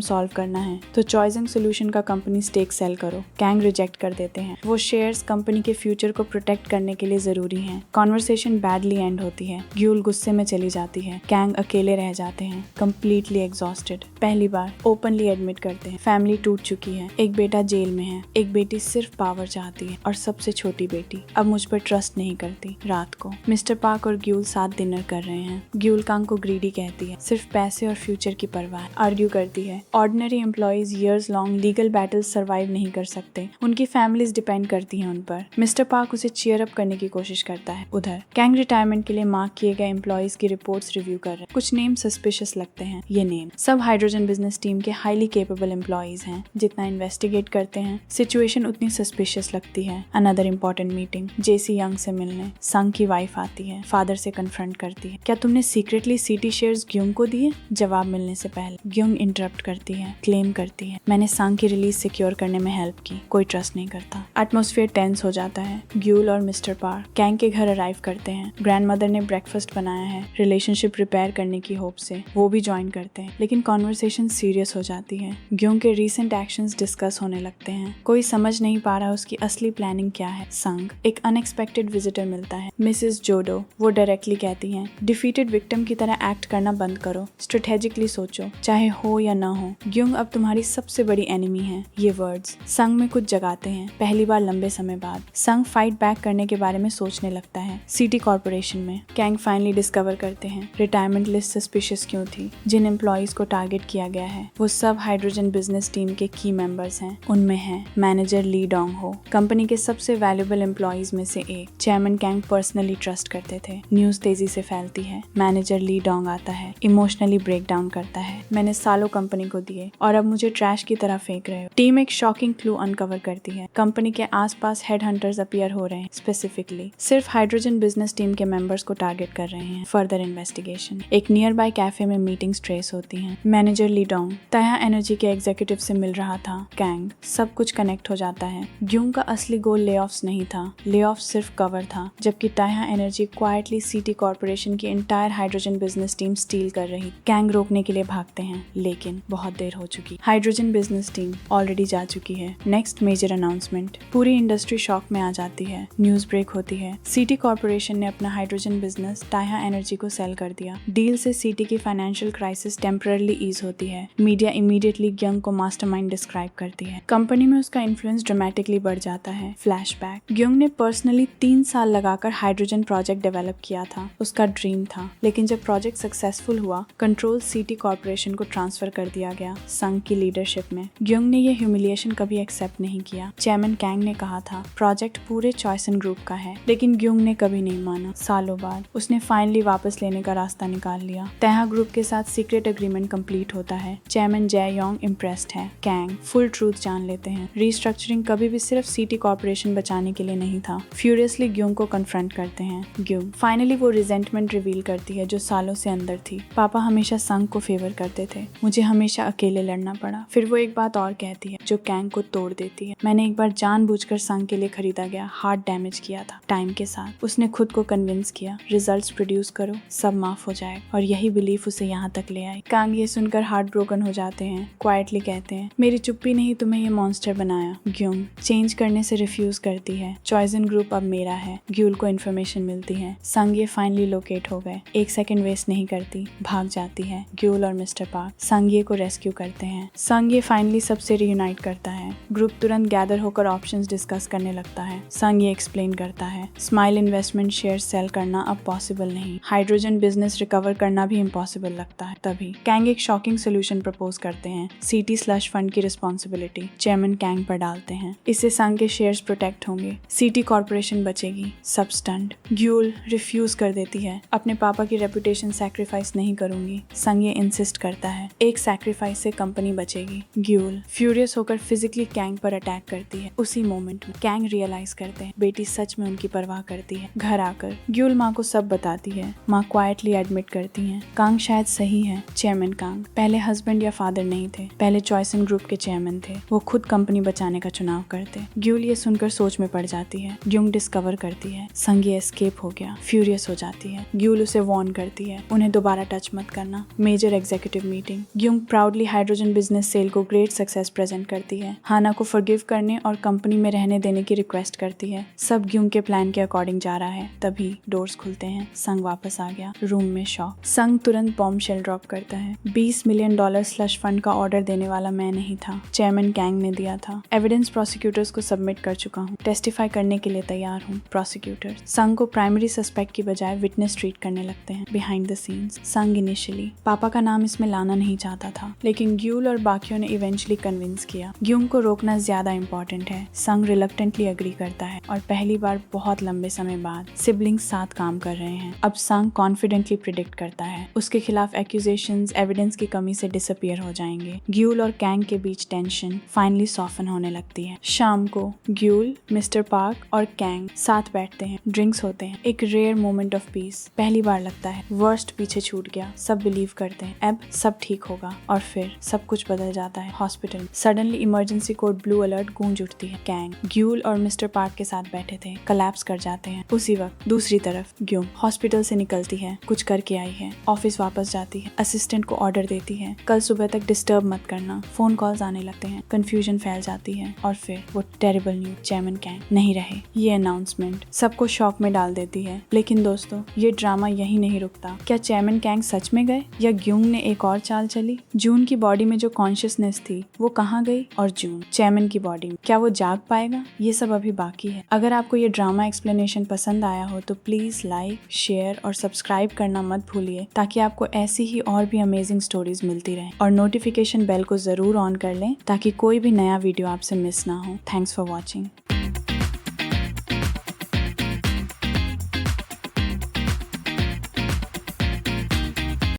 सॉल्व करना है तो चॉइसिंग सोल्यूशन का कंपनी स्टेक सेल करो। कैंग रिजेक्ट कर देते हैं। वो शेयर्स कंपनी के फ्यूचर को प्रोटेक्ट करने के लिए जरूरी हैं। कॉन्वर्सेशन बैडली एंड होती है। ग्यूल गुस्से में चली जाती है। कैंग अकेले रह जाते हैं, कंप्लीटली एग्जॉस्टेड। पहली बार ओपनली एडमिट करते हैं, फैमिली टूट चुकी है। एक बेटा जेल में है, एक बेटी सिर्फ पावर चाहती है और सबसे छोटी बेटी अब मुझ पर ट्रस्ट नहीं करती। रात को मिस्टर पार्क और ग्यूल साथ डिनर कर रहे हैं। ग्यूल कांग को ग्रीडी कहती है, सिर्फ पैसे और फ्यूचर की परवाह। आर्ग्यू करती है, ordinary employees years long legal battles survive नहीं कर सकते, उनकी फैमिलीज डिपेंड करती हैं उन पर। मिस्टर पार्क उसे चीयर अप करने की कोशिश करता है। उधर कैंग रिटायरमेंट के लिए मार्क किए गए एम्प्लॉइज की रिपोर्ट्स रिव्यू कर रहे हैं। कुछ नेम सस्पिशियस लगते हैं। ये नेम सब हाइड्रोजन बिजनेस टीम के हाईली केपेबल एम्प्लॉइज हैं। जितना इन्वेस्टिगेट करते हैं सिचुएशन उतनी सस्पिशियस लगती है। अनदर इम्पोर्टेंट मीटिंग, जेसी यंग से मिलने संग की वाइफ आती है, फादर से कन्फ्रंट करती है, क्या तुमने सीक्रेटली सिटी शेयर्स ग्युंग को दिए? जवाब मिलने से पहले ग्युंग इंटरप्ट करती है, क्लेम करती है, मैंने संग की रिलीज सिक्योर करने में हेल्प की, कोई ट्रस्ट नहीं करता। एटमॉस्फेयर टेंस हो जाता है। ग्यूल और मिस्टर पार्क कैंग के घर अराइव करते हैं। ग्रैंडमदर ने ब्रेकफास्ट बनाया है, रिलेशनशिप रिपेयर करने की होप से वो भी ज्वाइन करते हैं, लेकिन कॉन्वर्सेशन सीरियस हो जाती है। ग्युंग के रीसेंट एक्शंस डिस्कस होने लगते हैं। कोई समझ नहीं पा रहा उसकी असली प्लानिंग क्या है। संग एक अनएक्सपेक्टेड विजिटर मिलता है, मिसेस जोडो। वो डायरेक्टली कहती हैं, डिफीटेड विक्टिम की तरह एक्ट करना बंद करो, स्ट्रेटेजिकली सोचो, चाहे हो या ना हो। ग्युंग अब तुम्हारी सबसे बड़ी एनिमी है। ये वर्ड्स संग में कुछ जगाते हैं। पहली बार लंबे समय बाद संग फाइट बैक करने के बारे में सोचने लगता है। सिटी कॉर्पोरेशन में कैंग फाइनली डिस्कवर करते हैं रिटायरमेंट लिस्ट सस्पिशियस क्यों थी। जिन एम्प्लॉइज को टारगेट किया गया है वो सब हाइड्रोजन बिजनेस टीम के की मेंबर्स हैं। उनमें है मैनेजर ली डोंग हो, कंपनी के सबसे वैल्यूएबल एम्प्लॉइज में से एक। चेयरमैन कैंग पर्सनली ट्रस्ट करते थे। न्यूज तेजी से फैलती है। मैनेजर ली डोंग आता है, इमोशनली ब्रेक डाउन करता है, मैंने सालों कंपनी को दिए और अब मुझे ट्रैश की तरह फेंक रहे हो। टीम एक शॉकिंग क्लू अनकवर करती है। कंपनी के आसपास हेड हंटर्स अपीयर हो रहे हैं, स्पेसिफिकली सिर्फ हाइड्रोजन बिजनेस टीम के मेंबर्स को टारगेट कर रहे हैं। फर्दर इन्वेस्टिगेशन, एक नियर बाय कैफे में मीटिंग्स ट्रेस होती हैं। मैनेजर ली डोंग ताया एनर्जी के एग्जीक्यूटिव से मिल रहा था। कैंग सब कुछ कनेक्ट हो जाता है। ग्युंग का असली गोल ले ऑफ्स नहीं था, ले ऑफ सिर्फ कवर था, जबकि टाया एनर्जी क्वाइटली सिटी कॉर्पोरेशन की entire hydrogen business team steel कर रही। कैंग रोकने के लिए भागते हैं, लेकिन बहुत देर हो चुकी। हाइड्रोजन बिजनेस टीम ऑलरेडी जा चुकी है। नेक्स्ट मेजर अनाउंसमेंट, पूरी इंडस्ट्री शॉक में आ जाती है। न्यूज ब्रेक होती है, सिटी कॉर्पोरेशन ने अपना हाइड्रोजन बिजनेस टाया एनर्जी को सेल कर दिया। डील से सिटी की फाइनेंशियल क्राइसिस टेम्पररी ईज होती है। मीडिया इमीडिएटली ग्युंग को मास्टरमाइंड डिस्क्राइब करती है। कंपनी में उसका इन्फ्लुएंस ड्रामेटिकली बढ़ जाता है। फ्लैशबैक, ग्युंग ने पर्सनली 3 साल लगाकर हाइड्रोजन प्रोजेक्ट डेवलप किया था। उसका ड्रीम था, लेकिन जब प्रोजेक्ट सक्सेसफुल हुआ कंट्रोल सिटी कॉर्पोरेशन को ट्रांसफर कर दिया गया संघ की लीडरशिप में। ग्युंग ने ये ह्यूमिलिएशन कभी एक्सेप्ट नहीं किया। चेयरमैन कैंग ने कहा था प्रोजेक्ट पूरे चॉइसन ग्रुप का है, लेकिन ग्युंग ने कभी नहीं माना। सालों बाद उसने फाइनली वापस लेने का रास्ता निकाल लिया। तैहा ग्रुप के साथ सीक्रेट एग्रीमेंट कंप्लीट होता है। चेयरमैन जय योंग इम्प्रेस्ड है। कैंग फुल ट्रूथ जान लेते हैं। रीस्ट्रक्चरिंग कभी भी सिर्फ सिटी कॉर्पोरेशन बचाने के लिए नहीं था। फ्यूरियसली ग्युंग को कन्फ्रंट करते हैं। ग्युंग फाइनली वो रिजेंटमेंट रिवील करती है जो सालों से अंदर थी। पापा हमेशा संघ को फेवर करते थे, मुझे हमेशा अकेले लड़ना पड़ा। फिर वो एक बात और कहती है जो कैंग को तोड़ देती है। मैंने एक बार जानबूझकर संघ के लिए खरीदा गया हार्ट डैमेज किया था। टाइम के साथ उसने खुद को कन्विंस किया, रिजल्ट्स प्रोड्यूस करो, सब माफ हो जाएगा, और यही बिलीफ उसे यहाँ तक ले आई। कैंग ये सुनकर हार्ट ब्रोकन हो जाते हैं हैं, क्वाइटली कहते हैं, मेरी चुप्पी ने ही तुम्हें ये मॉन्स्टर बनाया। ग्यूंग चेंज करने से रिफ्यूज करती है। चॉइसन ग्रुप अब मेरा है। ग्यूल को इन्फॉर्मेशन मिलती है, संग ये फाइनली लोकेट हो गए। 1 सेकंड वेस्ट नहीं करती, भाग जाती है। ग्यूल और मिस्टर पार्क संग को रेस्क्यू करते हैं। संग ये फाइनली सबसे रीयूनाइट करता है। ग्रुप तुरंत गैदर होकर ऑप्शंस डिस्कस करने लगता है। संग ये एक्सप्लेन करता है, स्माइल इन्वेस्टमेंट शेयर सेल करना अब पॉसिबल नहीं, हाइड्रोजन बिजनेस रिकवर करना भी इम्पॉसिबल लगता है। तभी कैंग एक शॉकिंग सोल्यूशन प्रपोज करते हैं। CT/ फंड की रिस्पॉन्सिबिलिटी चेयरमैन कैंग पर डालते हैं। इससे संग के शेयर्स प्रोटेक्ट होंगे, CT कॉर्पोरेशन बचेगी। सब स्टंट। ग्यूल रिफ्यूज कर देती है, अपने पापा की रेपुटेशन सैक्रिफाइस नहीं करूंगी। संग ये इंसिस्ट करता है, एक सैक्रिफाइस से कंपनी बचेगी। ग्यूल फ्यूरियस होकर फिजिकली कैंग पर अटैक करती है। उसी मोमेंट में कैंग रियलाइज करते हैं बेटी सच में उनकी परवाह करती है। घर आकर ग्यूल माँ को सब बताती है। माँ क्वाइटली एडमिट करती है, कांग शायद सही है। चेयरमैन कांग पहले हस्बैंड या फादर नहीं थे, पहले चॉइसन ग्रुप के चेयरमैन थे। वो खुद कंपनी बचाने का चुनाव करते। ग्यूल ये सुनकर सोच में पड़ जाती है। ग्यूंग डिस्कवर करती है संग ये एस्केप हो गया, फ्यूरियस हो जाती है। ग्यूल उसे वार्न करती है, उन्हें दोबारा टच मत करना। Major executive meeting. Gyeong proudly hydrogen business sale को ग्रेट सक्सेस प्रेजेंट करती है। हाना को फॉरगिव करने और कंपनी में रहने देने की रिक्वेस्ट करती है। सब ग्यूंग के प्लान के अकॉर्डिंग जा रहा है। तभी डोर्स खुलते हैं, संग वापस आ गया। रूम में शॉक। संग तुरंत बॉम्ब शेल ड्रॉप करता है, $20 मिलियन स्लश फंड का ऑर्डर देने वाला मैं नहीं था, चेयरमैन कैंग ने दिया था। एविडेंस प्रोसिक्यूटर्स को सबमिट कर चुका हूँ, टेस्टिफाई करने के लिए तैयार हूँ। प्रोसिक्यूटर संग को प्राइमरी सस्पेक्ट की बजाय विटनेस ट्रीट करने लगते हैं। बिहाइंड द सीन्स संग इनिशियली पापा का नाम इसमें लाना नहीं चाहता था, लेकिन ग्यूल और बाकियों ने इवेंचुअली कन्विंस किया। ग्यूंग को रोकना ज्यादा इंपॉर्टेंट है। संग रिलक्टेंटली एग्री करता है और पहली बार बहुत लंबे समय बाद सिबलिंग्स साथ काम कर रहे हैं। अब संग कॉन्फिडेंटली प्रिडिक्ट करता है उसके खिलाफ एक्यूजेशंस एविडेंस की कमी से डिसअपियर हो जाएंगे। ग्यूल और कैंग के बीच टेंशन फाइनली सॉफन होने लगती है। शाम को ग्यूल, मिस्टर पार्क और कैंग साथ बैठते हैं, ड्रिंक्स होते हैं। एक रेयर मोमेंट ऑफ पीस। पहली बार लगता है वर्स्ट पीछे छूट गया। सब बिलीव करते हैं अब सब ठीक होगा और फिर सब कुछ बदल जाता है। Hospital suddenly emergency code blue alert गूंज उठती है। कैंग ग्यूल और मिस्टर पार्क के साथ बैठे थे, कोलैप्स कर जाते हैं। उसी वक्त दूसरी तरफ ग्यूंग हॉस्पिटल से निकलती है, कुछ करके आई है। ऑफिस वापस जाती है, असिस्टेंट को ऑर्डर देती है कल सुबह तक डिस्टर्ब मत करना। फोन कॉल्स आने लगते हैं, कंफ्यूजन फैल जाती है और फिर वो टेरिबल न्यूज, चेयरमैन कैंग नहीं रहे। ये अनाउंसमेंट सबको शॉक में डाल देती है। लेकिन दोस्तों ये ड्रामा यही नहीं रुकता। क्या चेयरमैन कैंग सच में गए या ग्यूंग ने एक और चाल चली? जून की बॉडी में जो कॉन्शियसनेस थी वो कहाँ गई और जून चेयरमैन की बॉडी में क्या वो जाग पाएगा? ये सब अभी बाकी है। अगर आपको ये ड्रामा एक्सप्लेनेशन पसंद आया हो तो प्लीज लाइक, शेयर और सब्सक्राइब करना मत भूलिए, ताकि आपको ऐसी ही और भी अमेजिंग स्टोरीज मिलती रहे। और नोटिफिकेशन बेल को जरूर ऑन कर लें ताकि कोई भी नया वीडियो आपसे मिस ना हो। Thanks for watching.